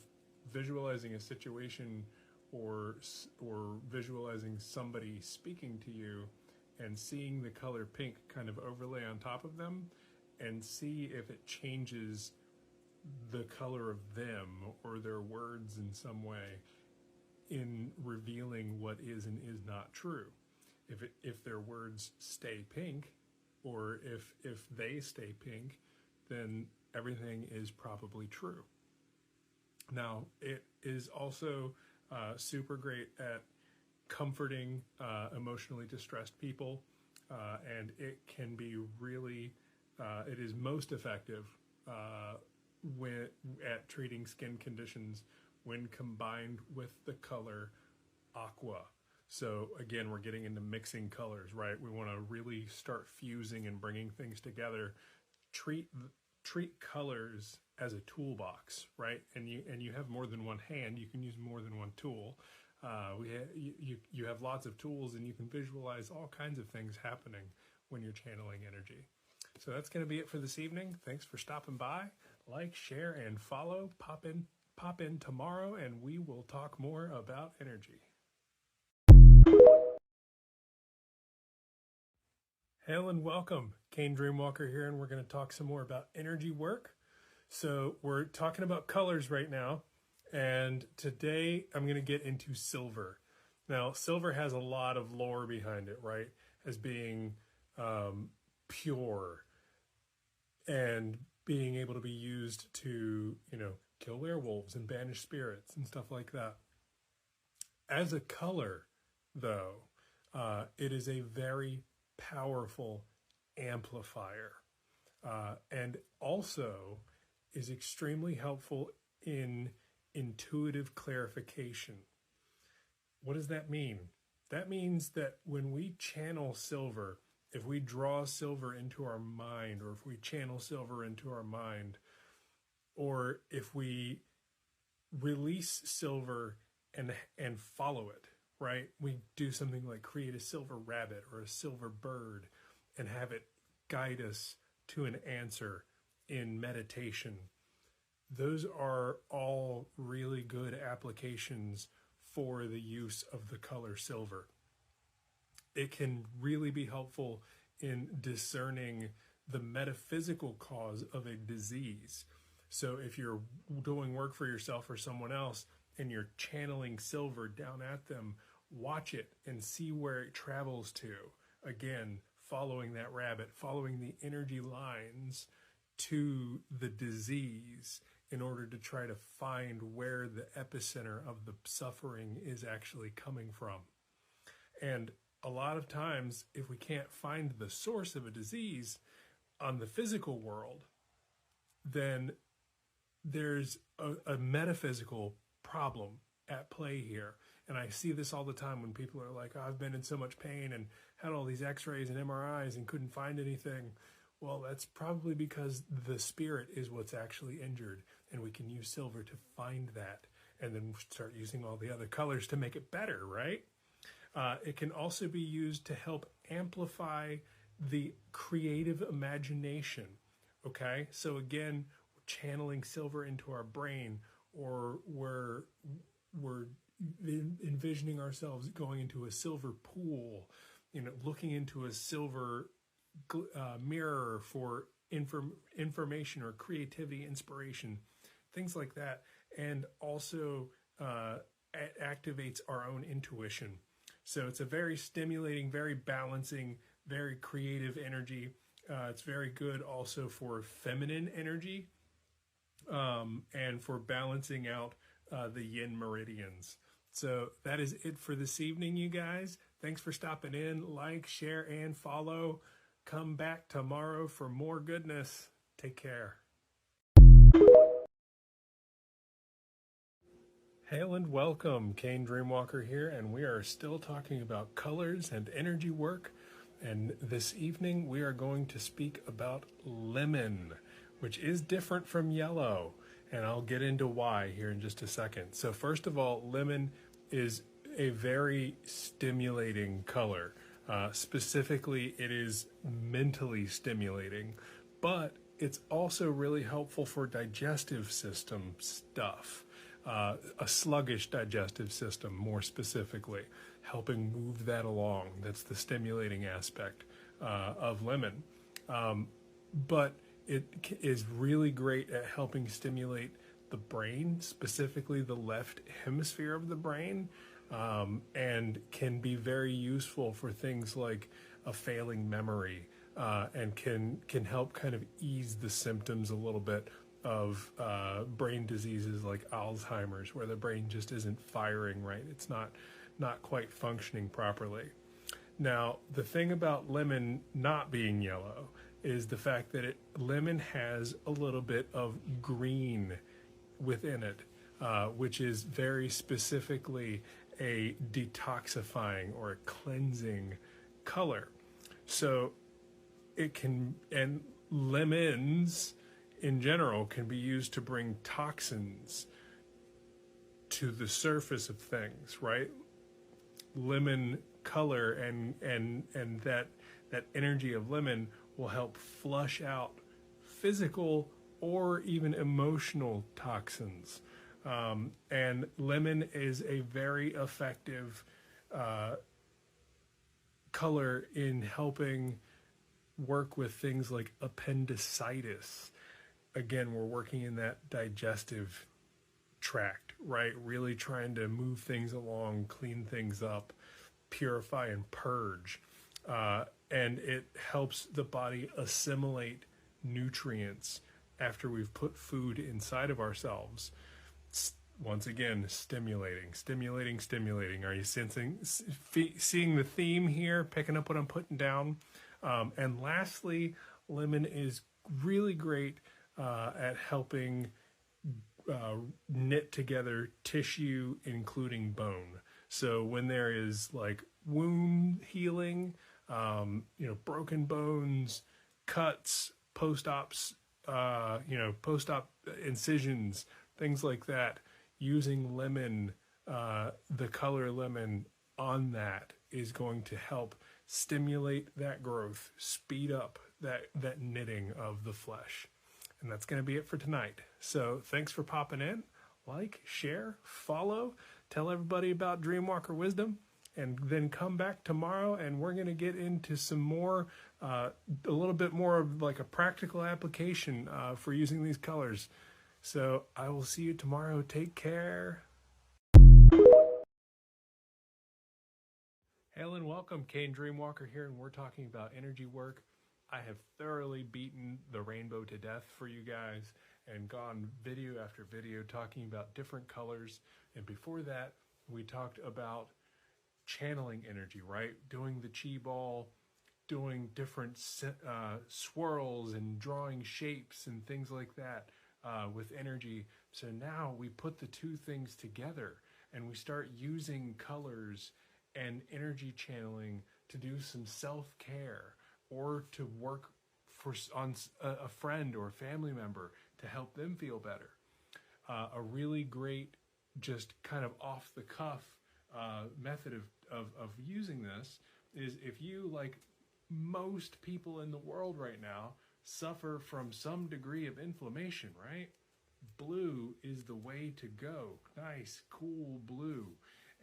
A: visualizing a situation or visualizing somebody speaking to you and seeing the color pink kind of overlay on top of them, and see if it changes the color of them or their words in some way in revealing what is and is not true. If their words stay pink, or if they stay pink, then everything is probably true. Now, it is also super great at comforting emotionally distressed people, and it can be really, it is most effective at treating skin conditions when combined with the color aqua. So again, we're getting into mixing colors, right? We want to really start fusing and bringing things together. Treat colors as a toolbox, right? And you have more than one hand. You can use more than one tool. You have lots of tools, and you can visualize all kinds of things happening when you're channeling energy. So that's going to be it for this evening. Thanks for stopping by. Like, share, and follow. Pop in tomorrow, and we will talk more about energy. Hail and welcome. Kane Dreamwalker here, and we're going to talk some more about energy work. So we're talking about colors right now, and today I'm going to get into silver. Now, silver has a lot of lore behind it, right? As being pure and being able to be used to, kill werewolves and banish spirits and stuff like that. As a color, though, it is a very powerful amplifier, and also is extremely helpful in intuitive clarification. What does that mean? That means that when we channel silver, if we draw silver into our mind, or if we channel silver into our mind, or if we release silver and follow it, right? We do something like create a silver rabbit or a silver bird and have it guide us to an answer in meditation. Those are all really good applications for the use of the color silver. It can really be helpful in discerning the metaphysical cause of a disease. So if you're doing work for yourself or someone else and you're channeling silver down at them, watch it and see where it travels to. Again, following that rabbit, following the energy lines to the disease in order to try to find where the epicenter of the suffering is actually coming from. And a lot of times, if we can't find the source of a disease on the physical world, then there's a metaphysical problem at play here. And I see this all the time when people are like, oh, I've been in so much pain and had all these x-rays and MRIs and couldn't find anything. Well, that's probably because the spirit is what's actually injured, and we can use silver to find that and then start using all the other colors to make it better, right? It can also be used to help amplify the creative imagination, okay? So again, we're channeling silver into our brain, or we're envisioning ourselves going into a silver pool, looking into a silver mirror for information or creativity, inspiration, things like that. And also it activates our own intuition. So it's a very stimulating, very balancing, very creative energy. It's very good also for feminine energy, and for balancing out the yin meridians. So that is it for this evening, you guys. Thanks for stopping in. Like, share, and follow. Come back tomorrow for more goodness. Take care. Hail and welcome, Kane Dreamwalker here, and we are still talking about colors and energy work. And this evening we are going to speak about lemon, which is different from yellow. And I'll get into why here in just a second. So first of all, lemon is a very stimulating color. Specifically, it is mentally stimulating, but it's also really helpful for digestive system stuff. A sluggish digestive system, more specifically, helping move that along. That's the stimulating aspect of lemon. But it is really great at helping stimulate the brain, specifically the left hemisphere of the brain, and can be very useful for things like a failing memory, and can help kind of ease the symptoms a little bit of brain diseases like Alzheimer's, where the brain just isn't firing right. It's not quite functioning properly. Now, the thing about lemon not being yellow is the fact that lemon has a little bit of green within it, which is very specifically a detoxifying or a cleansing color. So it can, and lemons in general can be used to bring toxins to the surface of things, right? Lemon color and that energy of lemon will help flush out physical or even emotional toxins. And lemon is a very effective color in helping work with things like appendicitis. Again, we're working in that digestive tract, right? Really trying to move things along, clean things up, purify and purge. And it helps the body assimilate nutrients after we've put food inside of ourselves. Once again, stimulating. Are you seeing the theme here? Picking up what I'm putting down? And lastly, lemon is really great at helping knit together tissue, including bone. So when there is like wound healing, broken bones, cuts, post-ops, post-op incisions, things like that, using lemon, the color lemon on that is going to help stimulate that growth, speed up that knitting of the flesh. And that's going to be it for tonight. So thanks for popping in. Like, share, follow, tell everybody about Dreamwalker Wisdom, and then come back tomorrow and we're going to get into some more, a little bit more of like a practical application for using these colors. So I will see you tomorrow. Take care. Hail and welcome, Kane Dreamwalker here, and we're talking about energy work. I have thoroughly beaten the rainbow to death for you guys and gone video after video talking about different colors. And before that, we talked about channeling energy, right? Doing the chi ball, doing different swirls and drawing shapes and things like that with energy. So now we put the two things together and we start using colors and energy channeling to do some self-care or to work on a friend or a family member to help them feel better. A really great, just kind of off the cuff method of using this is if you, like most people in the world right now, suffer from some degree of inflammation, right? Blue is the way to go. Nice, cool blue.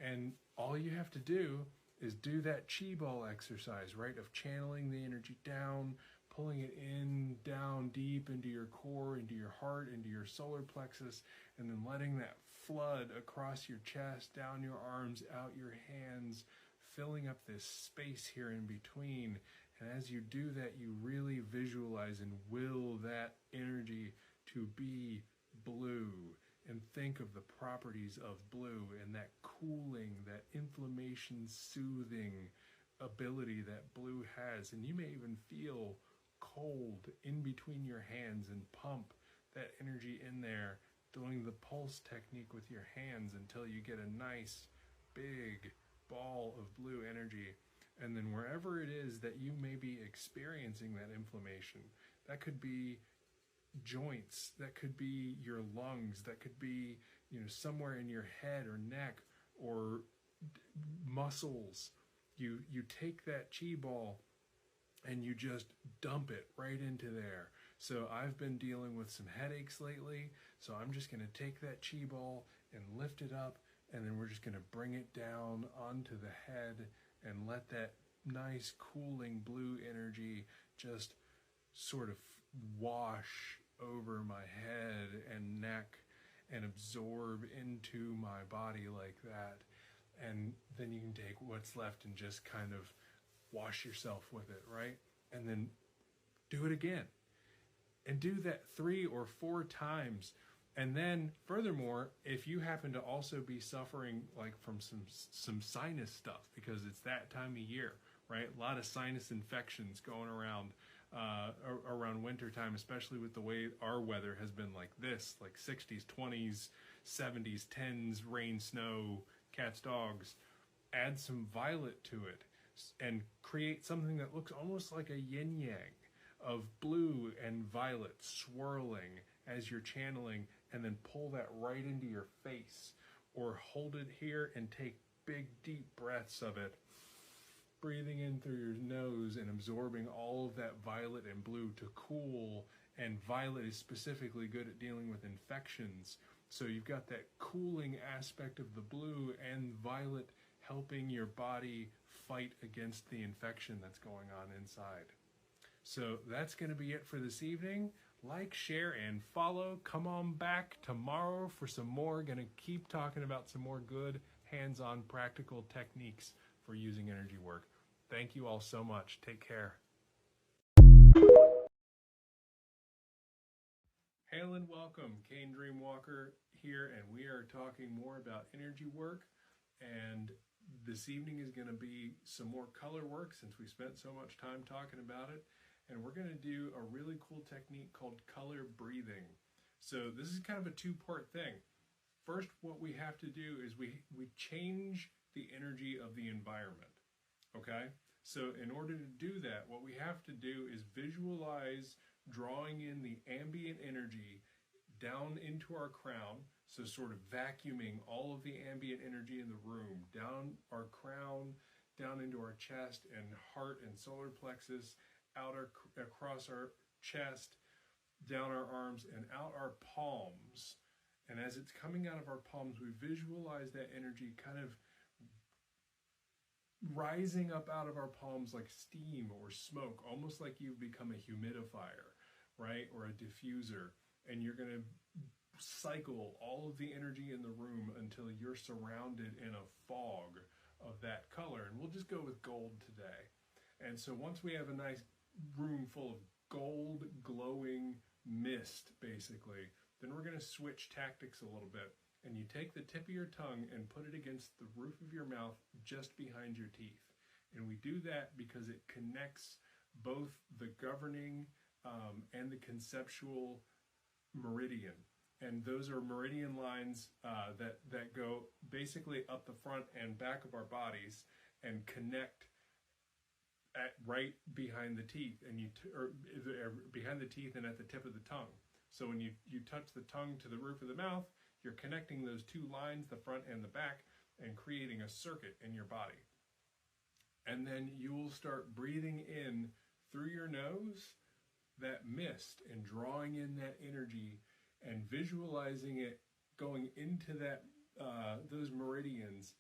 A: And all you have to do is do that chi ball exercise, right? Of channeling the energy down, pulling it in, down deep into your core, into your heart, into your solar plexus, and then letting that flood across your chest, down your arms, out your hands, filling up this space here in between. And as you do that, you really visualize and will that energy to be blue. And think of the properties of blue and that cooling, that inflammation soothing ability that blue has. And you may even feel cold in between your hands and pump that energy in there, doing the pulse technique with your hands until you get a nice big ball of blue energy. And then wherever it is that you may be experiencing that inflammation, that could be joints, that could be your lungs, that could be, somewhere in your head or neck or muscles. You take that chi ball and you just dump it right into there. So I've been dealing with some headaches lately, so I'm just going to take that chi ball and lift it up, and then we're just going to bring it down onto the head and let that nice cooling blue energy just sort of wash over my head and neck and absorb into my body like that. And then you can take what's left and just kind of wash yourself with it, right? And then do it again. And do that 3 or 4 times. And then furthermore, if you happen to also be suffering like from some sinus stuff, because it's that time of year, right? A lot of sinus infections going around winter time, especially with the way our weather has been like this, like 60s, 20s, 70s, 10s, rain, snow, cats, dogs. Add some violet to it and create something that looks almost like a yin yang of blue and violet swirling as you're channeling, and then pull that right into your face or hold it here and take big deep breaths of it, breathing in through your nose and absorbing all of that violet and blue to cool. And violet is specifically good at dealing with infections, so you've got that cooling aspect of the blue and violet helping your body fight against the infection that's going on inside. So that's going to be it for this evening. Like, share, and follow. Come on back tomorrow for some more. Going to keep talking about some more good hands-on practical techniques for using energy work. Thank you all so much. Take care. Hail and welcome, Kane Dreamwalker here, and we are talking more about energy work. And this evening is going to be some more color work since we spent so much time talking about it. And we're going to do a really cool technique called color breathing. So this is kind of a two-part thing. First, what we have to do is we change the energy of the environment, okay? So in order to do that, what we have to do is visualize drawing in the ambient energy down into our crown, so sort of vacuuming all of the ambient energy in the room, down our crown, down into our chest and heart and solar plexus, out across our chest, down our arms, and out our palms. And as it's coming out of our palms, we visualize that energy kind of rising up out of our palms like steam or smoke, almost like you've become a humidifier, right? Or a diffuser. And you're going to cycle all of the energy in the room until you're surrounded in a fog of that color. And we'll just go with gold today. And so once we have a nice room full of gold glowing mist, basically, then we're going to switch tactics a little bit. And you take the tip of your tongue and put it against the roof of your mouth just behind your teeth. And we do that because it connects both the governing and the conceptual meridian. And those are meridian lines that go basically up the front and back of our bodies and connect right behind the teeth, and behind the teeth and at the tip of the tongue. So when you touch the tongue to the roof of the mouth, you're connecting those two lines, the front and the back, and creating a circuit in your body. And then you will start breathing in through your nose that mist and drawing in that energy and visualizing it going into that those meridians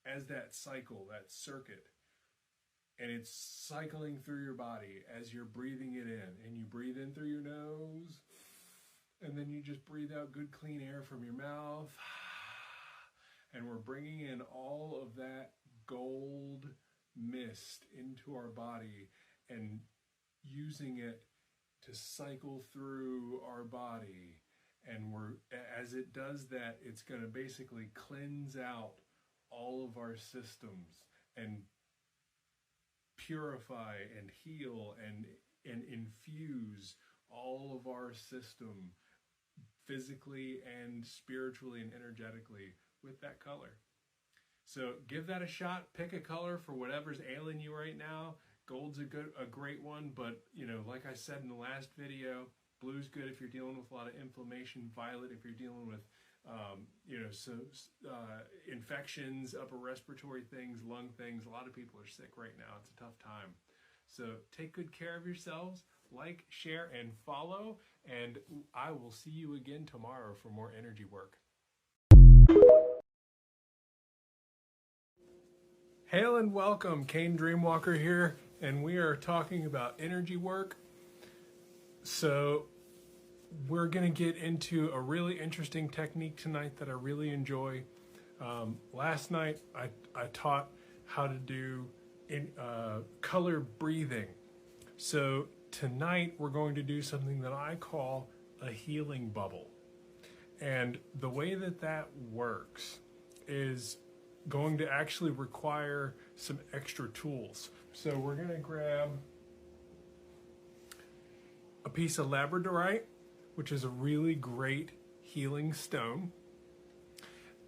A: as that cycle, that circuit. And it's cycling through your body as you're breathing it in. And you breathe in through your nose, and then you just breathe out good clean air from your mouth. And we're bringing in all of that gold mist into our body and using it to cycle through our body. And as it does that, it's going to basically cleanse out all of our systems and purify and heal and infuse all of our system physically and spiritually and energetically with that color. So give that a shot. Pick a color for whatever's ailing you right now. Gold's a great one, but like I said in the last video, blue's good if you're dealing with a lot of inflammation. Violet if you're dealing with infections, upper respiratory things, lung things. A lot of people are sick right now. It's a tough time. So take good care of yourselves. Like, share, and follow. And I will see you again tomorrow for more energy work. Hail and welcome, Kane Dreamwalker here. And we are talking about energy work. So we're going to get into a really interesting technique tonight that I really enjoy. Last night I taught how to do color breathing. So tonight we're going to do something that I call a healing bubble. And the way that works is going to actually require some extra tools. So we're going to grab a piece of labradorite, which is a really great healing stone,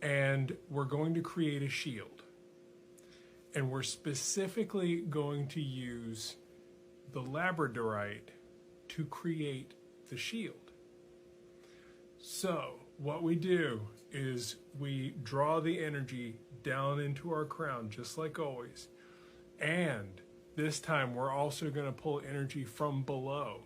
A: and we're going to create a shield. And we're specifically going to use the labradorite to create the shield. So what we do is we draw the energy down into our crown, just like always. And this time we're also going to pull energy from below.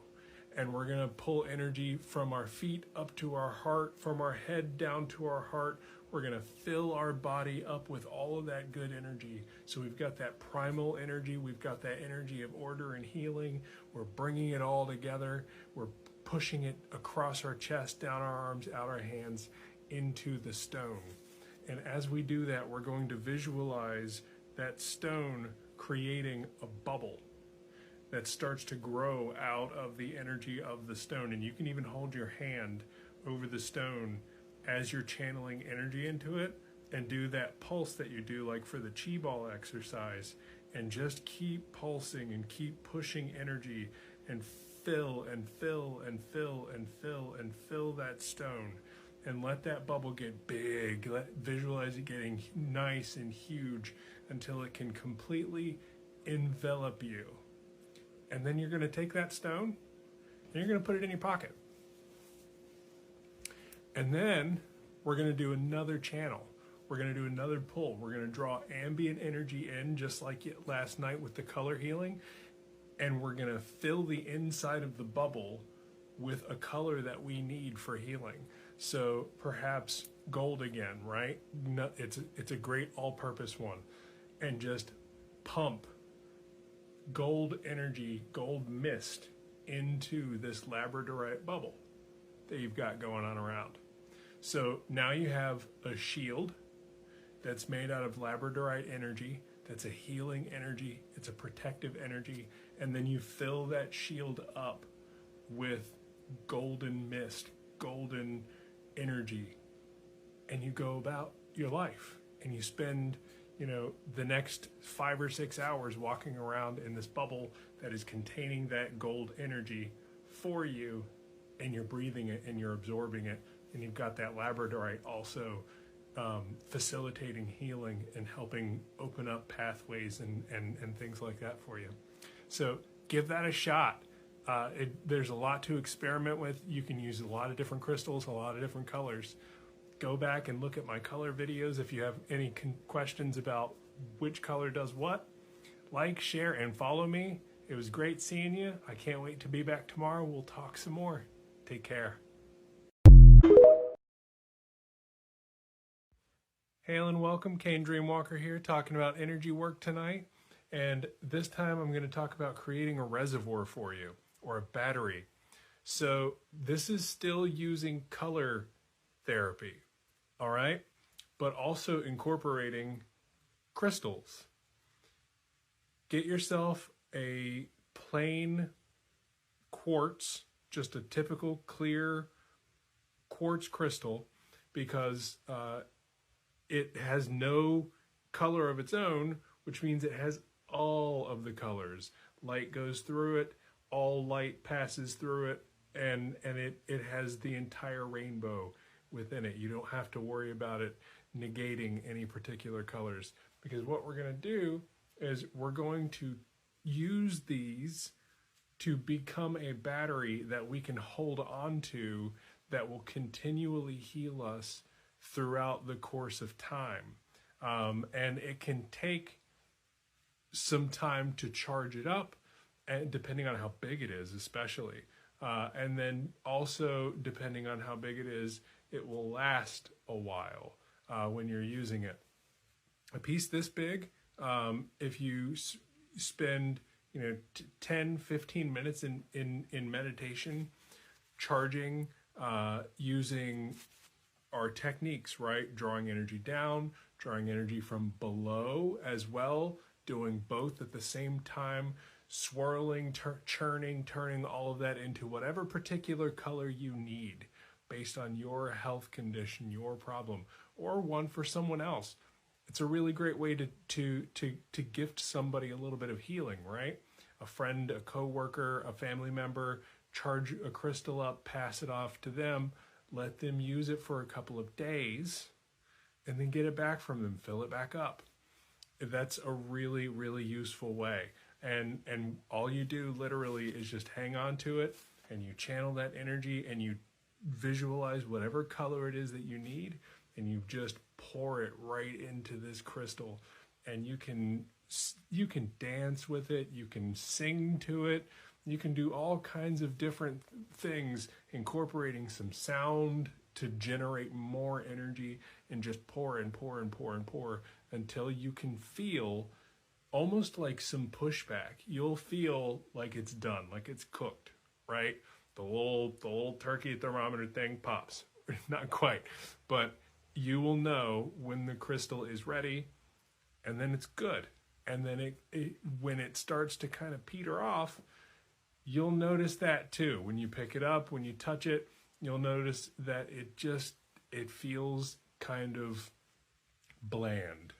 A: And we're going to pull energy from our feet up to our heart, from our head down to our heart. We're going to fill our body up with all of that good energy. So we've got that primal energy. We've got that energy of order and healing. We're bringing it all together. We're pushing it across our chest, down our arms, out our hands, into the stone. And as we do that, we're going to visualize that stone creating a bubble. that starts to grow out of the energy of the stone. And you can even hold your hand over the stone as you're channeling energy into it, and do that pulse that you do like for the chi ball exercise, and just keep pulsing and keep pushing energy and fill and fill and fill and fill and fill that stone, and let that bubble get big. Visualize it getting nice and huge until it can completely envelop you. And then you're going to take that stone and you're going to put it in your pocket. And then we're going to do another channel. We're going to do another pull. We're going to draw ambient energy in, just like last night with the color healing. And we're going to fill the inside of the bubble with a color that we need for healing. So perhaps gold again, right? No, it's a great all-purpose one. And just pump gold energy, gold mist into this labradorite bubble that you've got going on around. So now you have a shield that's made out of labradorite energy. That's a healing energy. It's a protective energy. And then you fill that shield up with golden mist, golden energy, and you go about your life, and you spend, the next 5 or 6 hours walking around in this bubble that is containing that gold energy for you, and you're breathing it and you're absorbing it, and you've got that labradorite also facilitating healing and helping open up pathways and things like that for you. So give that a shot. There's a lot to experiment with. You can use a lot of different crystals, a lot of different colors. Go back and look at my color videos if you have any questions about which color does what. Like, share, and follow me. It was great seeing you. I can't wait to be back tomorrow. We'll talk some more. Take care. Hail and welcome. Kane Dreamwalker here, talking about energy work tonight. And this time I'm going to talk about creating a reservoir for you, or a battery. So this is still using color therapy, all right? But also incorporating crystals. Get yourself a plain quartz, just a typical clear quartz crystal, because it has no color of its own, which means it has all of the colors. Light goes through it, all light passes through it, and it has the entire rainbow within it. You don't have to worry about it negating any particular colors, because what we're going to do is we're going to use these to become a battery that we can hold on to, that will continually heal us throughout the course of time. And it can take some time to charge it up, and depending on how big it is, especially. And then also, depending on how big it is, it will last a while when you're using it. A piece this big, if you spend 10, 15 minutes in meditation, charging, using our techniques, right? Drawing energy down, drawing energy from below as well, doing both at the same time, swirling, churning, turning all of that into whatever particular color you need based on your health condition, your problem, or one for someone else. It's a really great way to gift somebody a little bit of healing, right? A friend, a coworker, a family member, charge a crystal up, pass it off to them, let them use it for a couple of days, and then get it back from them, fill it back up. That's a really, really useful way. And all you do literally is just hang on to it, and you channel that energy, and you visualize whatever color it is that you need, and you just pour it right into this crystal. And you can dance with it, you can sing to it, you can do all kinds of different things, incorporating some sound to generate more energy, and just pour and pour and pour and pour until you can feel almost like some pushback. You'll feel like it's done, like it's cooked, right? The little turkey thermometer thing pops. Not quite, but you will know when the crystal is ready, and then it's good. And then when it starts to kind of peter off, you'll notice that too. When you pick it up, when you touch it, you'll notice that it feels kind of bland.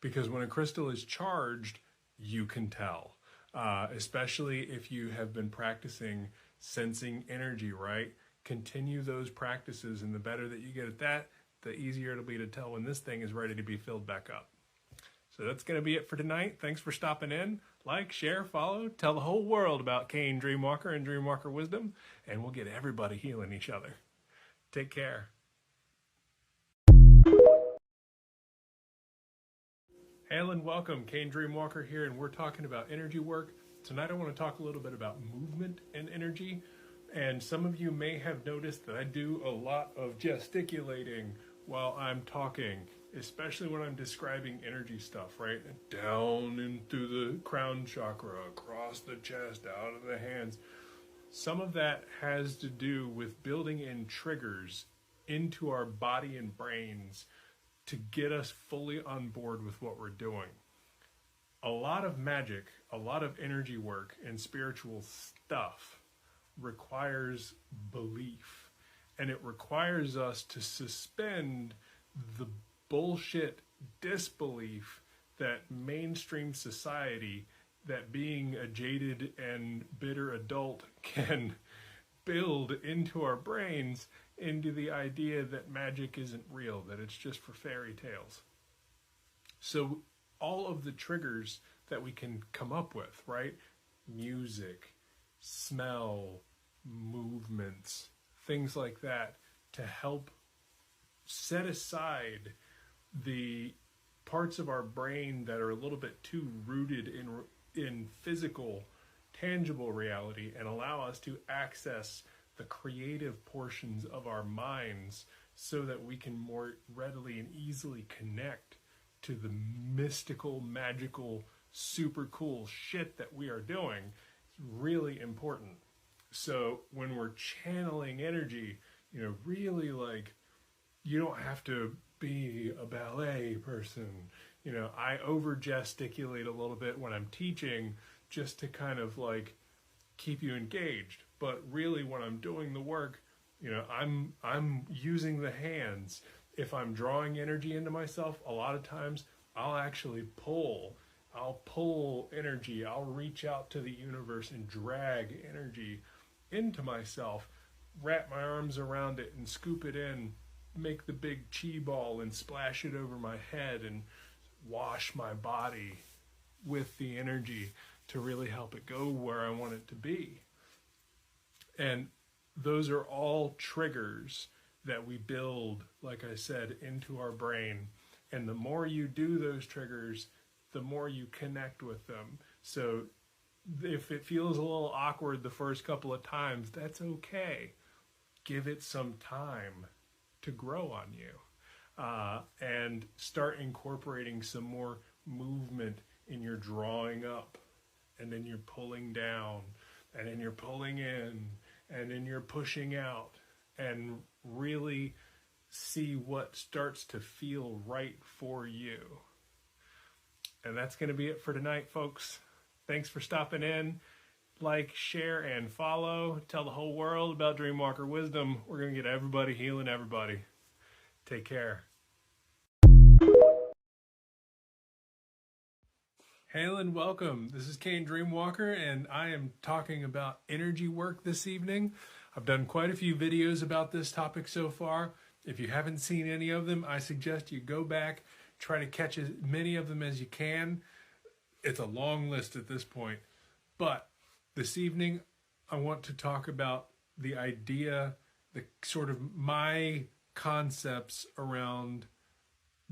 A: Because when a crystal is charged, you can tell. Especially if you have been practicing sensing energy, right? Continue those practices, and the better that you get at that, the easier it'll be to tell when this thing is ready to be filled back up. So that's going to be it for tonight. Thanks for stopping in. Like, share, follow, tell the whole world about Kane Dreamwalker and Dreamwalker Wisdom, and we'll get everybody healing each other. Take care. Hail and welcome, Kane Dreamwalker here, and we're talking about energy work. Tonight I want to talk a little bit about movement and energy. And some of you may have noticed that I do a lot of gesticulating while I'm talking, especially when I'm describing energy stuff, right? Down into the crown chakra, across the chest, out of the hands. Some of that has to do with building in triggers into our body and brains to get us fully on board with what we're doing. A lot of magic, a lot of energy work and spiritual stuff requires belief, and it requires us to suspend the bullshit disbelief that mainstream society, that being a jaded and bitter adult can build into our brains, into the idea that magic isn't real, that it's just for fairy tales. So all of the triggers that we can come up with, right? Music, smell, movements, things like that, to help set aside the parts of our brain that are a little bit too rooted in physical, tangible reality, and allow us to access the creative portions of our minds so that we can more readily and easily connect to the mystical, magical, super cool shit that we are doing. It's really important. So when we're channeling energy, really, like, you don't have to be a ballet person. I over gesticulate a little bit when I'm teaching just to kind of like keep you engaged. But really when I'm doing the work, I'm using the hands. If I'm drawing energy into myself, a lot of times I'll actually pull. I'll pull energy. I'll reach out to the universe and drag energy into myself, wrap my arms around it and scoop it in, make the big chi ball and splash it over my head and wash my body with the energy to really help it go where I want it to be. And those are all triggers that we build, like I said, into our brain. And the more you do those triggers, the more you connect with them. So if it feels a little awkward the first couple of times, that's okay. Give it some time to grow on you, and start incorporating some more movement in your drawing up, and then you're pulling down, and then you're pulling in, and then you're pushing out, and really see what starts to feel right for you. And that's going to be it for tonight, folks. Thanks for stopping in. Like, share, and follow. Tell the whole world about Dreamwalker Wisdom. We're going to get everybody healing everybody. Take care. Hail and welcome. This is Kane Dreamwalker, and I am talking about energy work this evening. I've done quite a few videos about this topic so far. If you haven't seen any of them, I suggest you go back, try to catch as many of them as you can. It's a long list at this point, but this evening I want to talk about the idea, the sort of my concepts around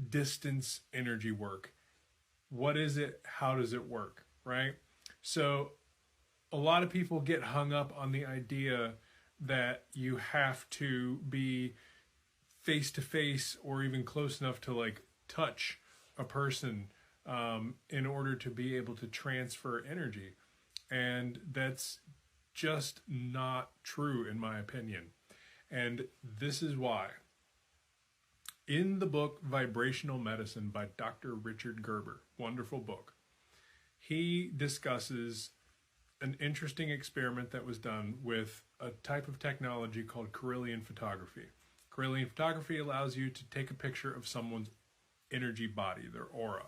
A: distance energy work. What is it? How does it work? Right? So a lot of people get hung up on the idea that you have to be face to face or even close enough to like touch a person in order to be able to transfer energy. And that's just not true in my opinion. And this is why. In the book Vibrational Medicine by Dr. Richard Gerber, wonderful book, he discusses an interesting experiment that was done with a type of technology called Carillion photography. Carillion photography allows you to take a picture of someone's energy body, their aura.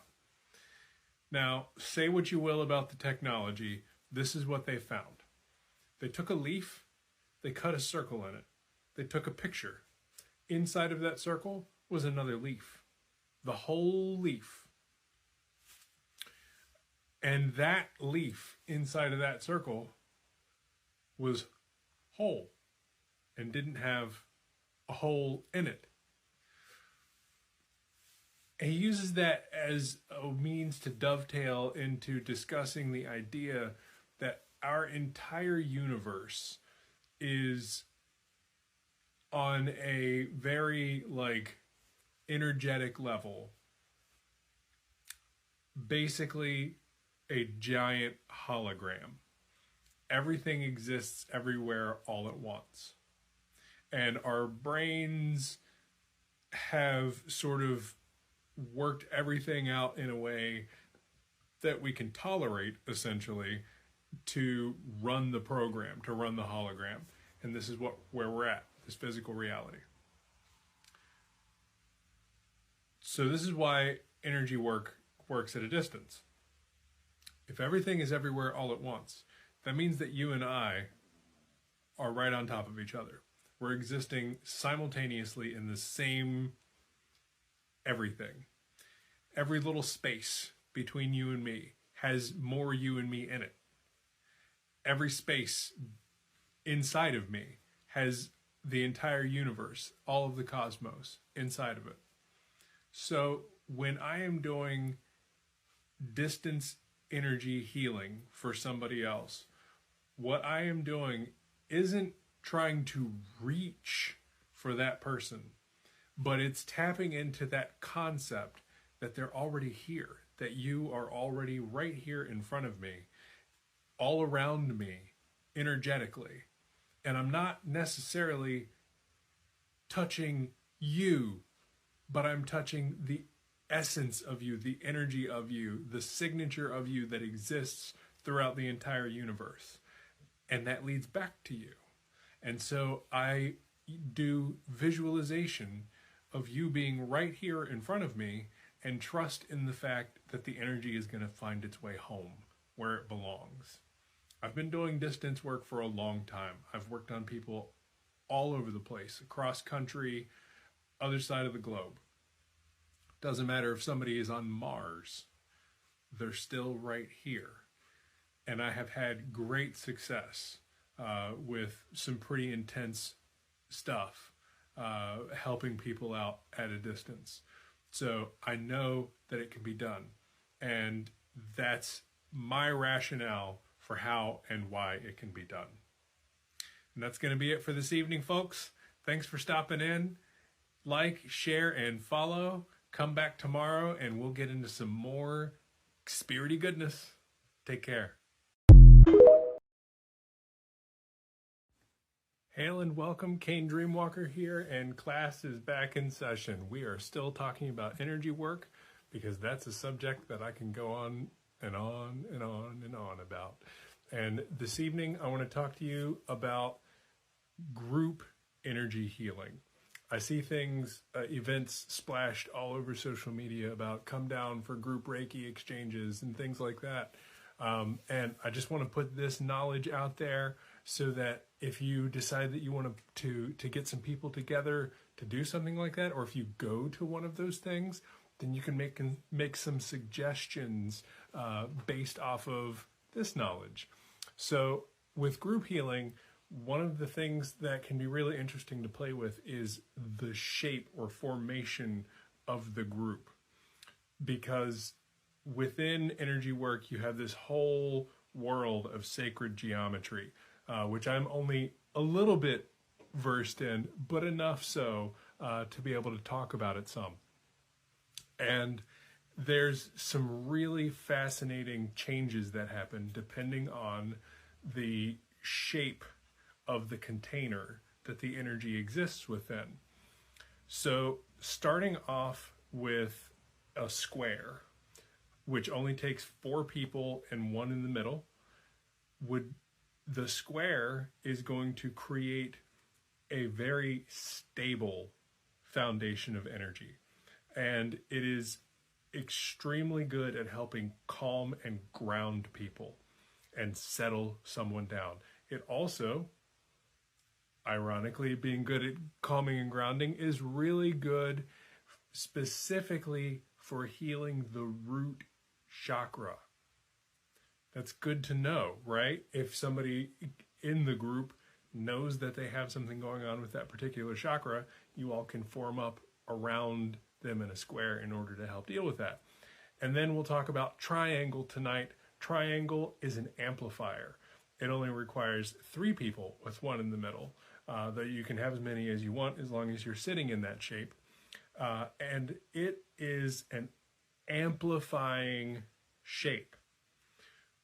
A: Now, say what you will about the technology, this is what they found. They took a leaf, they cut a circle in it. They took a picture. Inside of that circle was another leaf. The whole leaf. And that leaf inside of that circle was whole and didn't have a hole in it. And he uses that as a means to dovetail into discussing the idea that our entire universe is on a very energetic level, basically a giant hologram. Everything exists everywhere all at once. And our brains have sort of worked everything out in a way that we can tolerate, essentially, to run the program, to run the hologram. And this is where we're at, this physical reality. So this is why energy works at a distance. If everything is everywhere all at once, that means that you and I are right on top of each other. We're existing simultaneously in the same everything. Every little space between you and me has more you and me in it. Every space inside of me has the entire universe, all of the cosmos inside of it. So when I am doing distance energy healing for somebody else, what I am doing isn't trying to reach for that person, but it's tapping into that concept that they're already here, that you are already right here in front of me, all around me, energetically. And I'm not necessarily touching you, but I'm touching the essence of you, the energy of you, the signature of you that exists throughout the entire universe. And that leads back to you. And so I do visualization of you being right here in front of me and trust in the fact that the energy is going to find its way home where it belongs. I've been doing distance work for a long time. I've worked on people all over the place, across country, other side of the globe. Doesn't matter if somebody is on Mars, they're still right here. And I have had great success with some pretty intense stuff, helping people out at a distance. So I know that it can be done. And that's my rationale for how and why it can be done. And that's going to be it for this evening, folks. Thanks for stopping in. Like, share, and follow. Come back tomorrow and we'll get into some more spirity goodness. Take care. Hail and welcome, Kane Dreamwalker here, and class is back in session. We are still talking about energy work because that's a subject that I can go on and on and on and on about. And this evening I want to talk to you about group energy healing. I see things, events splashed all over social media about come down for group Reiki exchanges and things like that. And I just want to put this knowledge out there so that if you decide that you want to get some people together to do something like that, or if you go to one of those things, then you can make some suggestions based off of this knowledge. So with group healing, one of the things that can be really interesting to play with is the shape or formation of the group. Because within energy work, you have this whole world of sacred geometry, which I'm only a little bit versed in, but enough so to be able to talk about it some. And there's some really fascinating changes that happen depending on the shape of the container that the energy exists within. So starting off with a square, which only takes 4 people and 1 in the middle, the square is going to create a very stable foundation of energy. And it is extremely good at helping calm and ground people and settle someone down. It also, ironically, being good at calming and grounding, is really good specifically for healing the root chakra. That's good to know, right? If somebody in the group knows that they have something going on with that particular chakra, you all can form up around them in a square in order to help deal with that. And then we'll talk about triangle tonight. Triangle is an amplifier. It only requires 3 people with 1 in the middle, though you can have as many as you want as long as you're sitting in that shape. And it is an amplifying shape,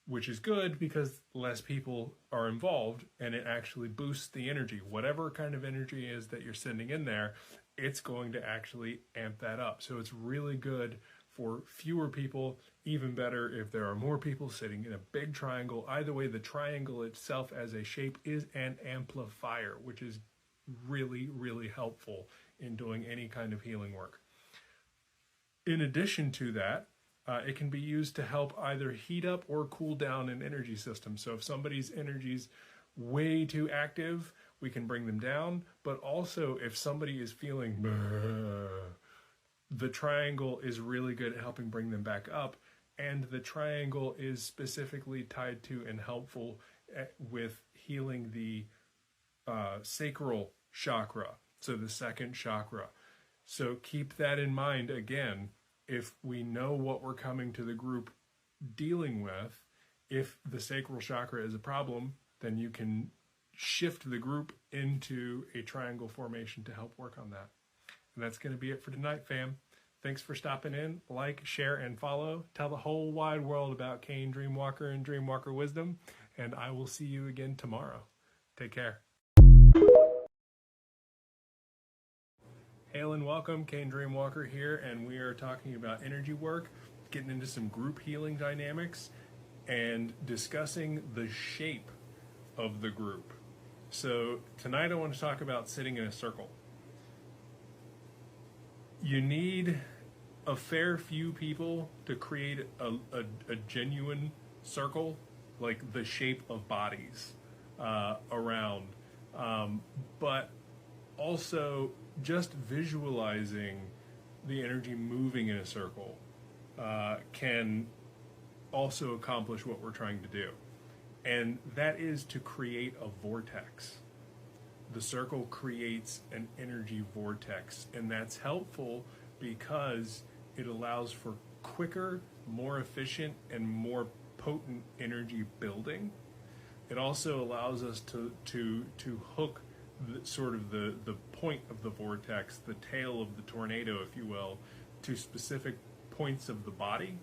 A: which is good because less people are involved and it actually boosts the energy. Whatever kind of energy is that you're sending in there, it's going to actually amp that up. So it's really good for fewer people, even better if there are more people sitting in a big triangle. Either way, the triangle itself as a shape is an amplifier, which is really, really helpful in doing any kind of healing work. In addition to that, it can be used to help either heat up or cool down an energy system. So if somebody's energy's way too active, we can bring them down. But also if somebody is feeling the triangle is really good at helping bring them back up. And the triangle is specifically tied to and helpful with healing the sacral chakra, so the second chakra. So keep that in mind. Again, if we know what we're coming to the group dealing with, if the sacral chakra is a problem, then you can shift the group into a triangle formation to help work on that. And that's going to be it for tonight, fam. Thanks for stopping in. Like, share, and follow. Tell the whole wide world about Kane Dreamwalker and Dreamwalker Wisdom, and I will see you again tomorrow. Take care. Hail and welcome, Kane Dreamwalker here, and we are talking about energy work, getting into some group healing dynamics, and discussing the shape of the group. So tonight I want to talk about sitting in a circle. You need a fair few people to create a genuine circle, like the shape of bodies around, but also just visualizing the energy moving in a circle can also accomplish what we're trying to do. And that is to create a vortex. The circle creates an energy vortex, and that's helpful because it allows for quicker, more efficient, and more potent energy building. It also allows us to hook the point of the vortex, the tail of the tornado, if you will, to specific points of the body.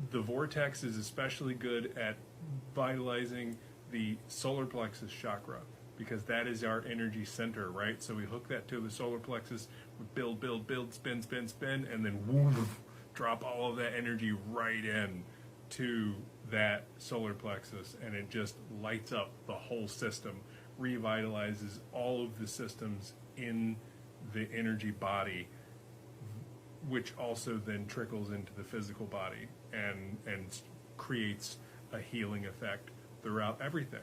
A: The vortex is especially good at vitalizing the solar plexus chakra, because that is our energy center, right? So we hook that to the solar plexus, we build, spin, and then woof, drop all of that energy right in to that solar plexus, and it just lights up the whole system, revitalizes all of the systems in the energy body, which also then trickles into the physical body and creates a healing effect throughout everything.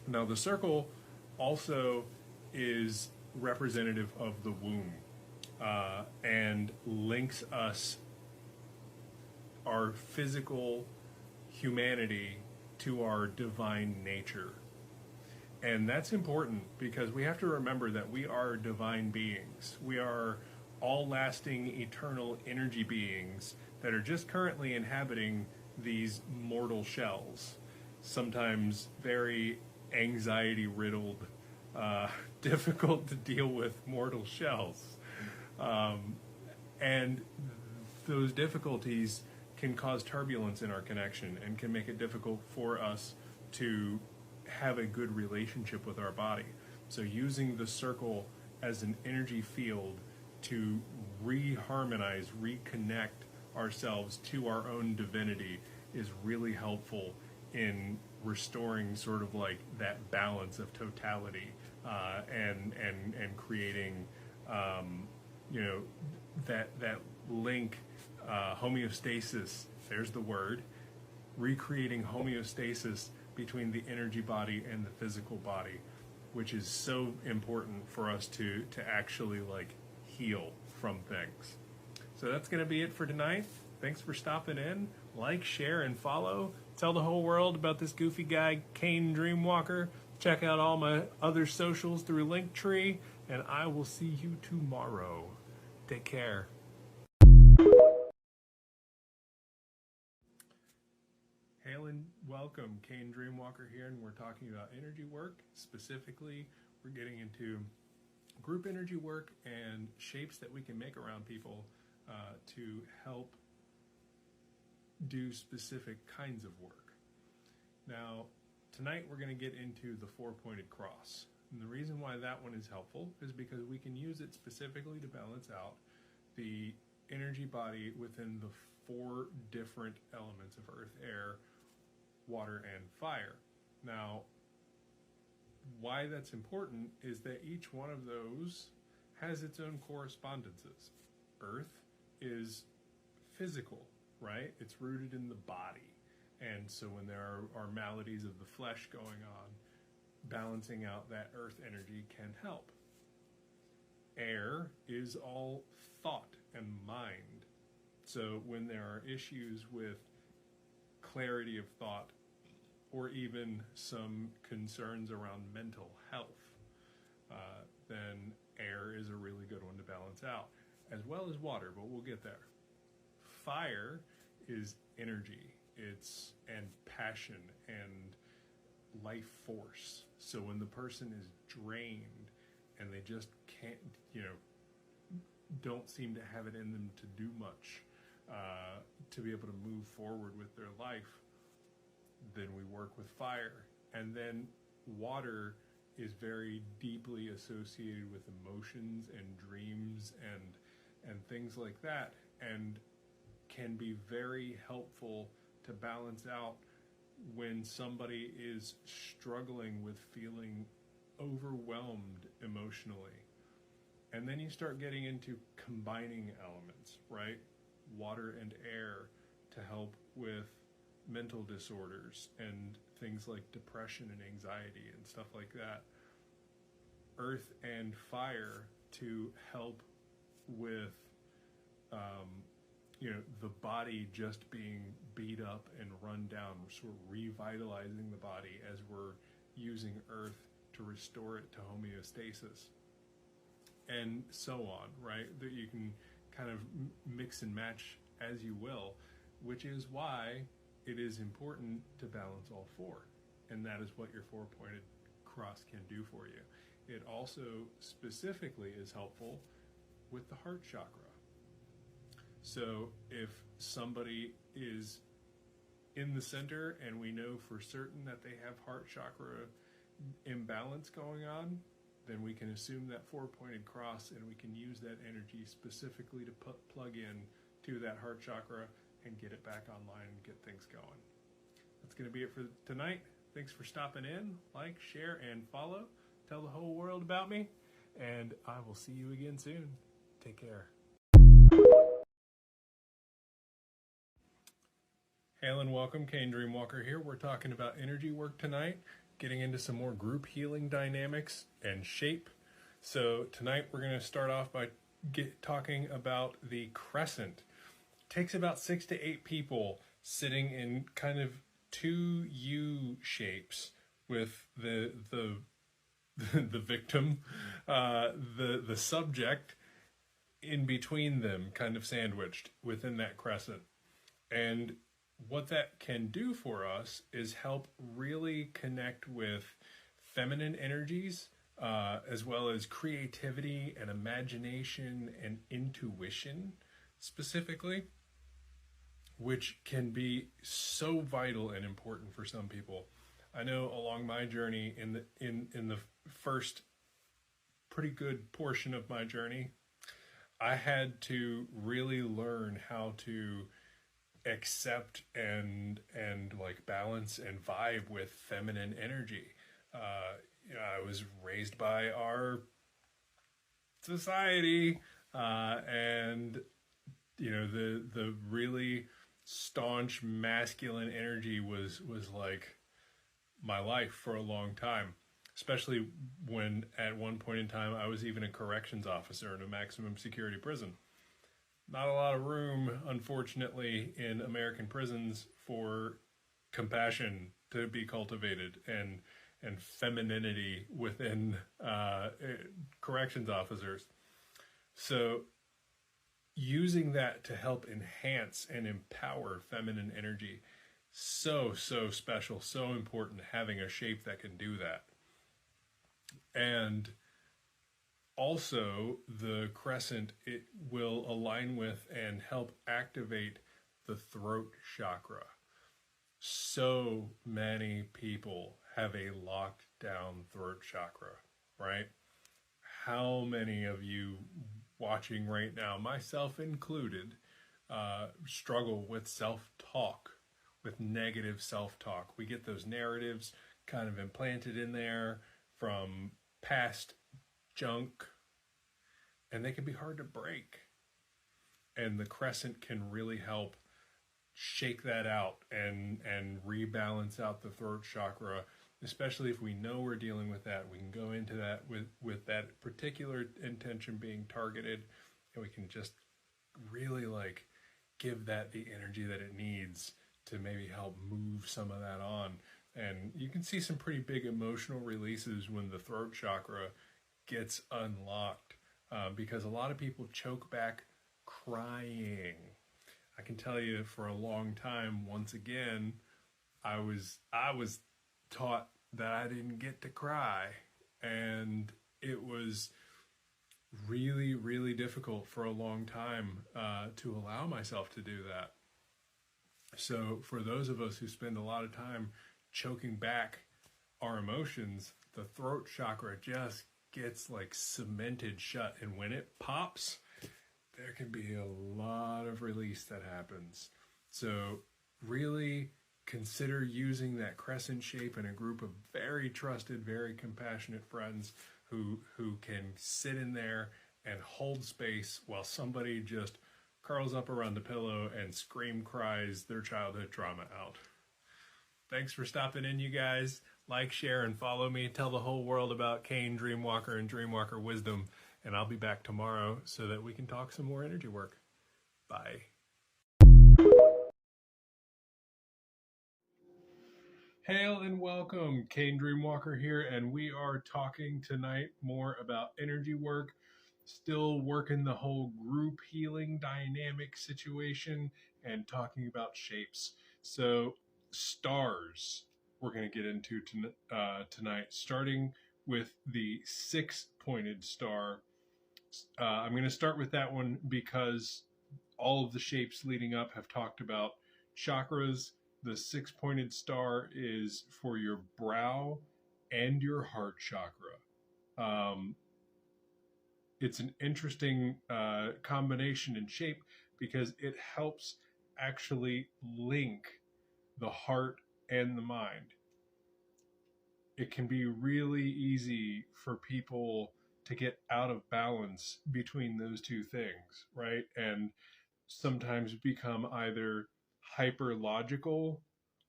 A: Now the circle also is representative of the womb and links us, our physical humanity, to our divine nature. And that's important because we have to remember that we are divine beings. We are all-lasting, eternal energy beings that are just currently inhabiting these mortal shells, sometimes very anxiety-riddled, difficult to deal with mortal shells. And those difficulties can cause turbulence in our connection and can make it difficult for us to have a good relationship with our body. So using the circle as an energy field to reharmonize, reconnect ourselves to our own divinity is really helpful in restoring sort of like that balance of totality, and creating you know, that link, homeostasis, there's the word, recreating homeostasis between the energy body and the physical body, which is so important for us to actually like heal from things. So that's going to be it for tonight. Thanks for stopping in. Like, share, and follow. Tell the whole world about this goofy guy, Kane Dreamwalker. Check out all my other socials through Linktree, and I will see you tomorrow. Take care. Hail and welcome, Kane Dreamwalker here, and we're talking about energy work. Specifically, we're getting into group energy work and shapes that we can make around people to help do specific kinds of work. Now, tonight we're going to get into the four-pointed cross. And the reason why that one is helpful is because we can use it specifically to balance out the energy body within the four different elements of earth, air, water, and fire. Now, why that's important is that each one of those has its own correspondences. Earth is physical, right? It's rooted in the body. And so when there are maladies of the flesh going on, balancing out that earth energy can help. Air is all thought and mind. So when there are issues with clarity of thought, or even some concerns around mental health, then air is a really good one to balance out, as well as water, but we'll get there. Fire is energy, and passion and life force. So when the person is drained and they just can't, don't seem to have it in them to do much, to be able to move forward with their life, then we work with fire. And then water is very deeply associated with emotions and dreams and things like that, and can be very helpful to balance out when somebody is struggling with feeling overwhelmed emotionally. And then you start getting into combining elements, right? Water and air to help with mental disorders and things like depression and anxiety and stuff like that. Earth and fire to help with the body just being beat up and run down. We're sort of revitalizing the body as we're using earth to restore it to homeostasis, and so on, right? That you can kind of mix and match as you will, which is why it is important to balance all four. And that is what your four-pointed cross can do for you. It also specifically is helpful with the heart chakra. So if somebody is in the center and we know for certain that they have heart chakra imbalance going on, then we can assume that four-pointed cross and we can use that energy specifically to plug in to that heart chakra and get it back online and get things going. That's going to be it for tonight. Thanks for stopping in. Like, share, and follow. Tell the whole world about me, and I will see you again soon. Take care. Hail and welcome, Kane Dreamwalker here. We're talking about energy work tonight, getting into some more group healing dynamics and shape. So tonight we're going to start off by talking about the crescent. It takes about 6 to 8 people sitting in kind of 2 U shapes with the victim, the subject in between them, kind of sandwiched within that crescent. And what that can do for us is help really connect with feminine energies, as well as creativity and imagination and intuition specifically, which can be so vital and important for some people. I know along my journey, in the first pretty good portion of my journey, I had to really learn how to accept and like balance and vibe with feminine energy. I was raised by our society, and the really staunch masculine energy was like my life for a long time, especially when at one point in time I was even a corrections officer in a maximum security prison. Not a lot of room, unfortunately, in American prisons for compassion to be cultivated and femininity within corrections officers. So using that to help enhance and empower feminine energy, so special, so important, having a shape that can do that. And also the crescent, it will align with and help activate the throat chakra. So many people have a locked down throat chakra, right? How many of you watching right now, myself included, struggle with self-talk, with negative self-talk? We get those narratives kind of implanted in there from past junk, and they can be hard to break. And the crescent can really help shake that out and rebalance out the throat chakra, especially if we know we're dealing with that. We can go into that with that particular intention being targeted, and we can just really like give that the energy that it needs to maybe help move some of that on. And you can see some pretty big emotional releases when the throat chakra gets unlocked, because a lot of people choke back crying. I can tell you for a long time, once again, I was taught that I didn't get to cry, and it was really, really difficult for a long time to allow myself to do that. So for those of us who spend a lot of time choking back our emotions, the throat chakra just gets like cemented shut, and when it pops, there can be a lot of release that happens. So really consider using that crescent shape in a group of very trusted, very compassionate friends who can sit in there and hold space while somebody just curls up around the pillow and scream cries their childhood trauma out. Thanks for stopping in, you guys. Like, share, and follow me. Tell the whole world about Kane, Dreamwalker, and Dreamwalker Wisdom. And I'll be back tomorrow so that we can talk some more energy work. Bye. Hail and welcome. Kane Dreamwalker here, and we are talking tonight more about energy work. Still working the whole group healing dynamic situation and talking about shapes. So, stars we're going to get into tonight, starting with the 6-pointed star. I'm going to start with that one because all of the shapes leading up have talked about chakras. The 6-pointed star is for your brow and your heart chakra. It's an interesting combination and shape because it helps actually link the heart and the mind. It can be really easy for people to get out of balance between those two things, right? And sometimes become either hyper logical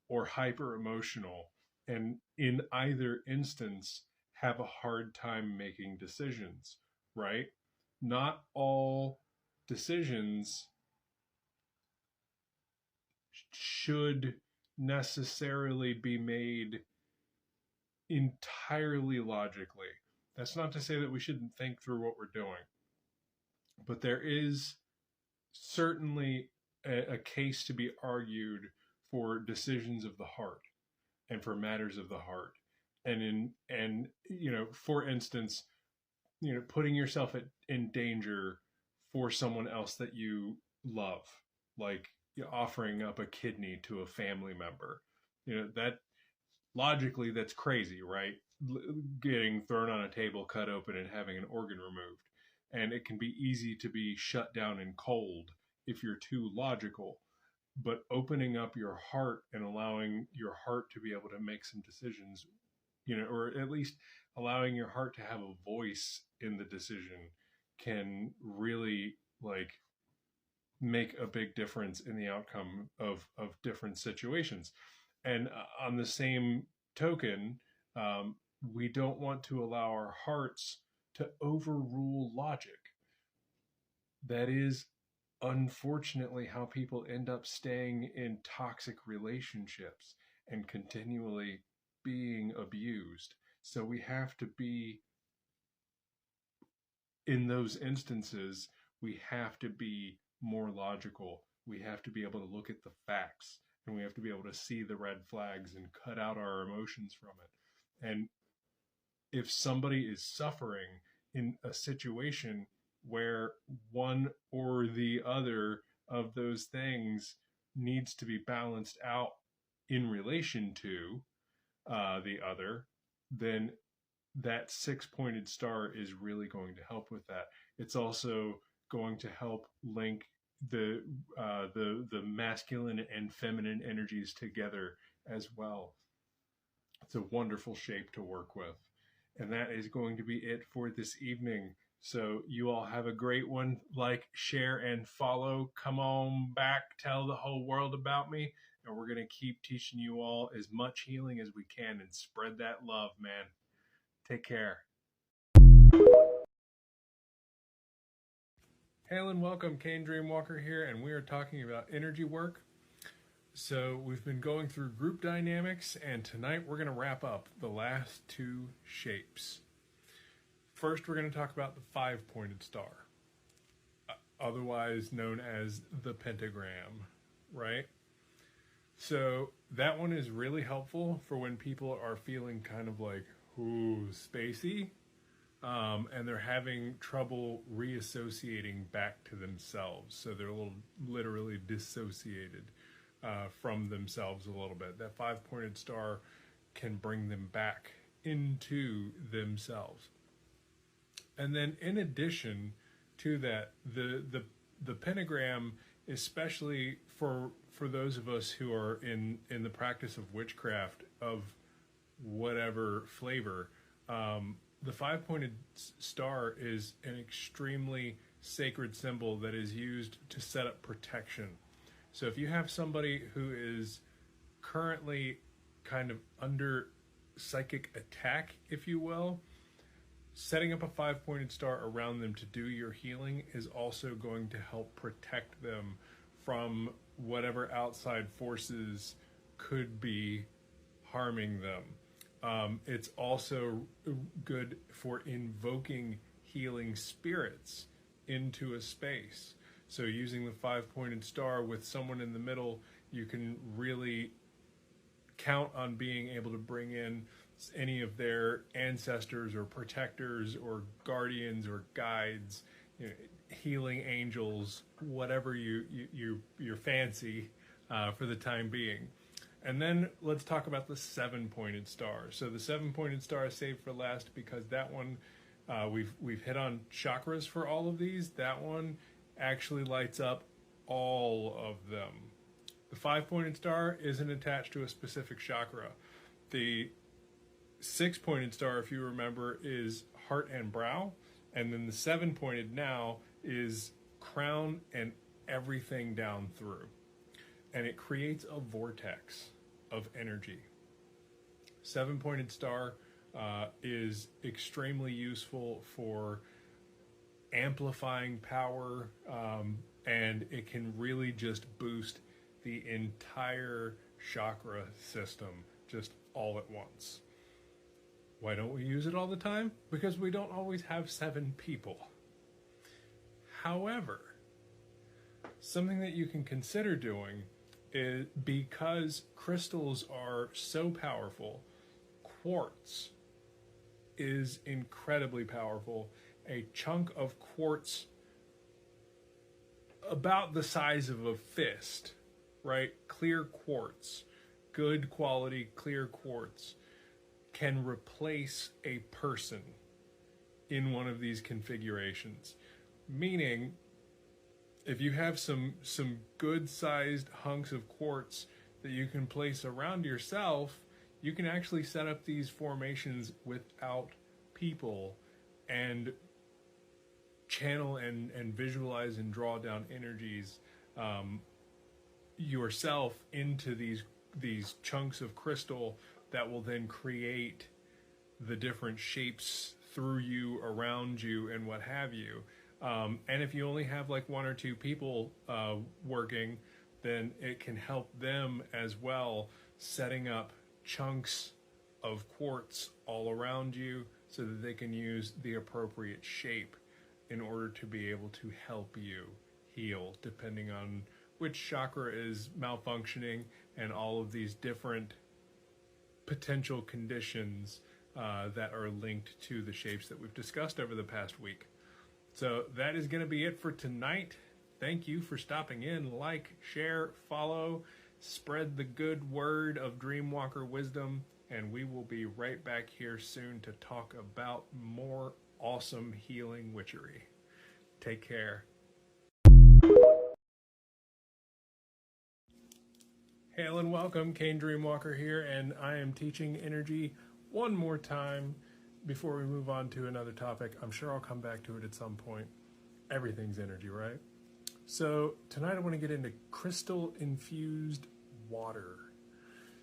A: or hyper emotional. And in either instance, have a hard time making decisions, right? Not all decisions should necessarily be made entirely logically. That's not to say that we shouldn't think through what we're doing, but there is certainly a case to be argued for decisions of the heart and for matters of the heart. And for instance, putting yourself in danger for someone else that you love, like offering up a kidney to a family member. That logically, that's crazy, right? Getting thrown on a table, cut open, and having an organ removed. and it can be easy to be shut down and cold if you're too logical. But opening up your heart and allowing your heart to be able to make some decisions, or at least allowing your heart to have a voice in the decision, can really like make a big difference in the outcome of different situations. And on the same token, we don't want to allow our hearts to overrule logic. That is unfortunately how people end up staying in toxic relationships and continually being abused. So we have to be, in those instances, we have to be more logical. We have to be able to look at the facts, and we have to be able to see the red flags and cut out our emotions from it. And if somebody is suffering in a situation where one or the other of those things needs to be balanced out in relation to the other, then that six-pointed star is really going to help with that. It's also going to help link the masculine and feminine energies together as well. It's a wonderful shape to work with. And that is going to be it for this evening. So you all have a great one. Like, share, and follow. Come on back. Tell the whole world about me. And we're going to keep teaching you all as much healing as we can and spread that love, man. Take care. Hail and welcome, Kane Dreamwalker here, and we are talking about energy work. So we've been going through group dynamics, and tonight we're going to wrap up the last two shapes. First, we're going to talk about the five-pointed star, otherwise known as the pentagram, right? So that one is really helpful for when people are feeling kind of like, ooh, spacey, and they're having trouble reassociating back to themselves. So they're a little literally dissociated from themselves a little bit. That five-pointed star can bring them back into themselves. And then in addition to that, the pentagram, especially for those of us who are in the practice of witchcraft of whatever flavor, the five-pointed star is an extremely sacred symbol that is used to set up protection. So if you have somebody who is currently kind of under psychic attack, if you will, setting up a five-pointed star around them to do your healing is also going to help protect them from whatever outside forces could be harming them. It's also good for invoking healing spirits into a space. So using the five-pointed star with someone in the middle, you can really count on being able to bring in any of their ancestors or protectors or guardians or guides, healing angels, whatever you fancy for the time being. And then let's talk about the seven-pointed star. So the seven-pointed star is saved for last because that one, we've hit on chakras for all of these. That one actually lights up all of them. The five-pointed star isn't attached to a specific chakra. The six-pointed star, if you remember, is heart and brow. And then the seven-pointed now is crown and everything down through. And it creates a vortex of energy. Seven-pointed star is extremely useful for amplifying power, and it can really just boost the entire chakra system just all at once. Why don't we use it all the time? Because we don't always have seven people. However, something that you can consider doing is, because crystals are so powerful, quartz is incredibly powerful. A chunk of quartz about the size of a fist, right? Clear quartz, good quality clear quartz, can replace a person in one of these configurations. Meaning, if you have some good sized hunks of quartz that you can place around yourself, you can actually set up these formations without people and channel and visualize and draw down energies yourself into these chunks of crystal that will then create the different shapes through you, around you, and what have you. And if you only have like one or two people working, then it can help them as well, setting up chunks of quartz all around you so that they can use the appropriate shape in order to be able to help you heal, depending on which chakra is malfunctioning and all of these different potential conditions that are linked to the shapes that we've discussed over the past week. So that is going to be it for tonight. Thank you for stopping in. Like, share, follow, spread the good word of Dreamwalker wisdom, and we will be right back here soon to talk about more awesome healing witchery. Take care. Hail and welcome, Kane Dreamwalker here, and I am teaching energy one more time before we move on to another topic. I'm sure I'll come back to it at some point. Everything's energy, right? So tonight I want to get into crystal infused water.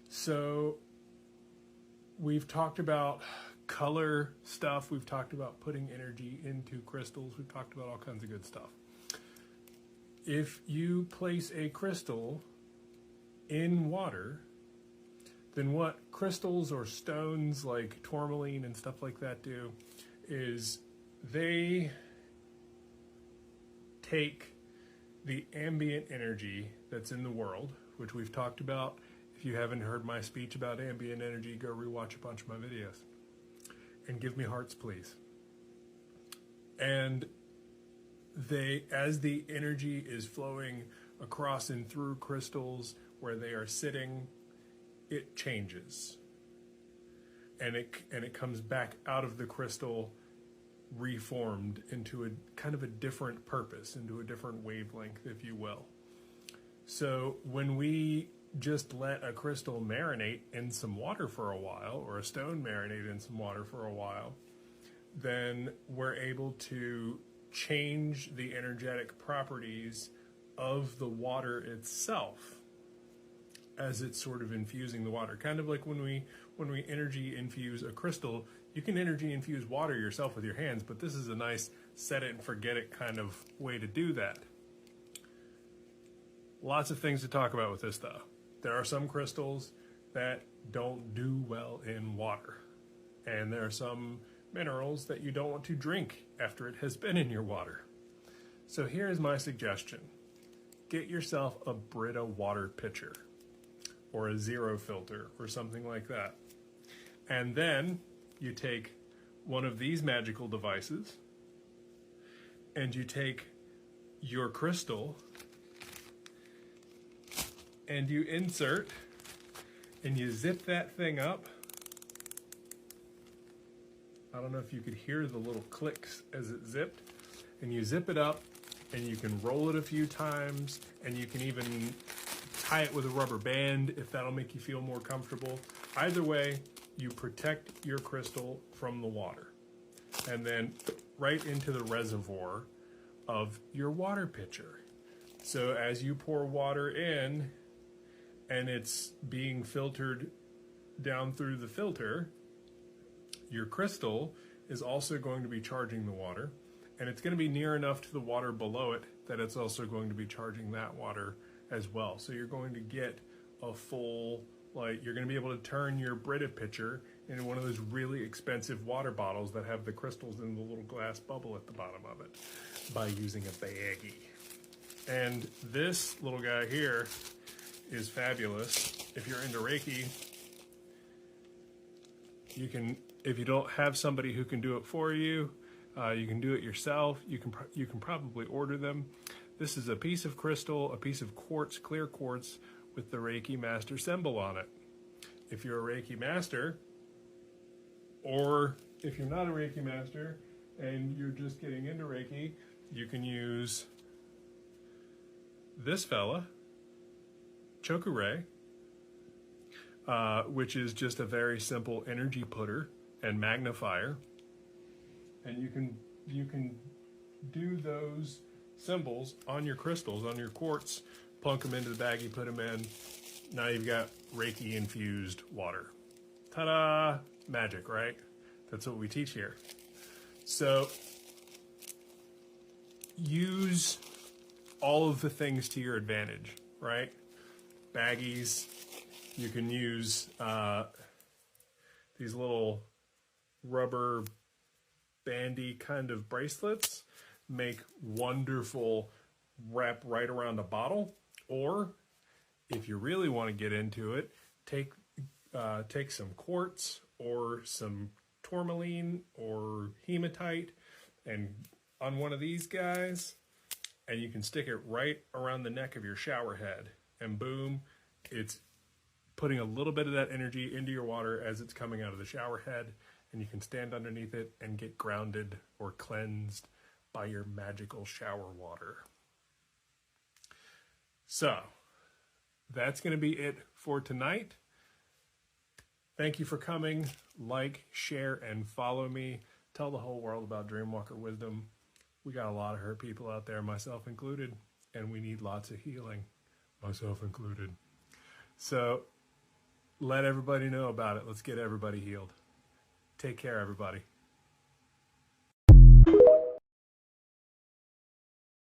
A: So we've talked about color stuff. We've talked about putting energy into crystals. We've talked about all kinds of good stuff. If you place a crystal in water, then what crystals or stones like tourmaline and stuff like that do is they take the ambient energy that's in the world, which we've talked about. If you haven't heard my speech about ambient energy, go rewatch a bunch of my videos. And give me hearts, please. And as the energy is flowing across and through crystals where they are sitting, it changes. And it comes back out of the crystal reformed into a kind of a different purpose, into a different wavelength, if you will. So when we just let a crystal marinate in some water for a while, or a stone marinate in some water for a while, then we're able to change the energetic properties of the water itself as it's sort of infusing the water. Kind of like when we energy infuse a crystal, you can energy infuse water yourself with your hands, but this is a nice set it and forget it kind of way to do that. Lots of things to talk about with this though. There are some crystals that don't do well in water. And there are some minerals that you don't want to drink after it has been in your water. So here is my suggestion. Get yourself a Brita water pitcher or a zero filter or something like that. And then you take one of these magical devices and you take your crystal and you insert and you zip that thing up. I don't know if you could hear the little clicks as it zipped. And you zip it up and you can roll it a few times and you can even tie it with a rubber band if that'll make you feel more comfortable. Either way, you protect your crystal from the water. And then right into the reservoir of your water pitcher. So as you pour water in and it's being filtered down through the filter, your crystal is also going to be charging the water, and it's going to be near enough to the water below it that it's also going to be charging that water as well. So you're going to get a full, you're going to be able to turn your Brita pitcher into one of those really expensive water bottles that have the crystals in the little glass bubble at the bottom of it by using a baggie. And this little guy here is fabulous. If you're into Reiki, you can, if you don't have somebody who can do it for you, you can do it yourself. You can probably order them. This is a piece of crystal, a piece of quartz, clear quartz, with the Reiki Master symbol on it. If you're a Reiki Master, or if you're not a Reiki Master, and you're just getting into Reiki, you can use this fella, Chokure, which is just a very simple energy putter and magnifier. And you can do those symbols on your crystals, on your quartz, plunk them into the baggie, put them in. Now you've got Reiki infused water. Ta-da! Magic, right? That's what we teach here. So use all of the things to your advantage, right? Baggies, you can use these little rubber bandy kind of bracelets, make wonderful wrap right around a bottle. Or if you really want to get into it, take some quartz or some tourmaline or hematite and on one of these guys, and you can stick it right around the neck of your shower head, and boom, it's putting a little bit of that energy into your water as it's coming out of the shower head, and you can stand underneath it and get grounded or cleansed by your magical shower water. So that's going to be it for tonight. Thank you for coming. Like, share, and follow me. Tell the whole world about Dreamwalker Wisdom. We got a lot of hurt people out there, myself included, and we need lots of healing, myself included. So let everybody know about it. Let's get everybody healed. Take care, everybody.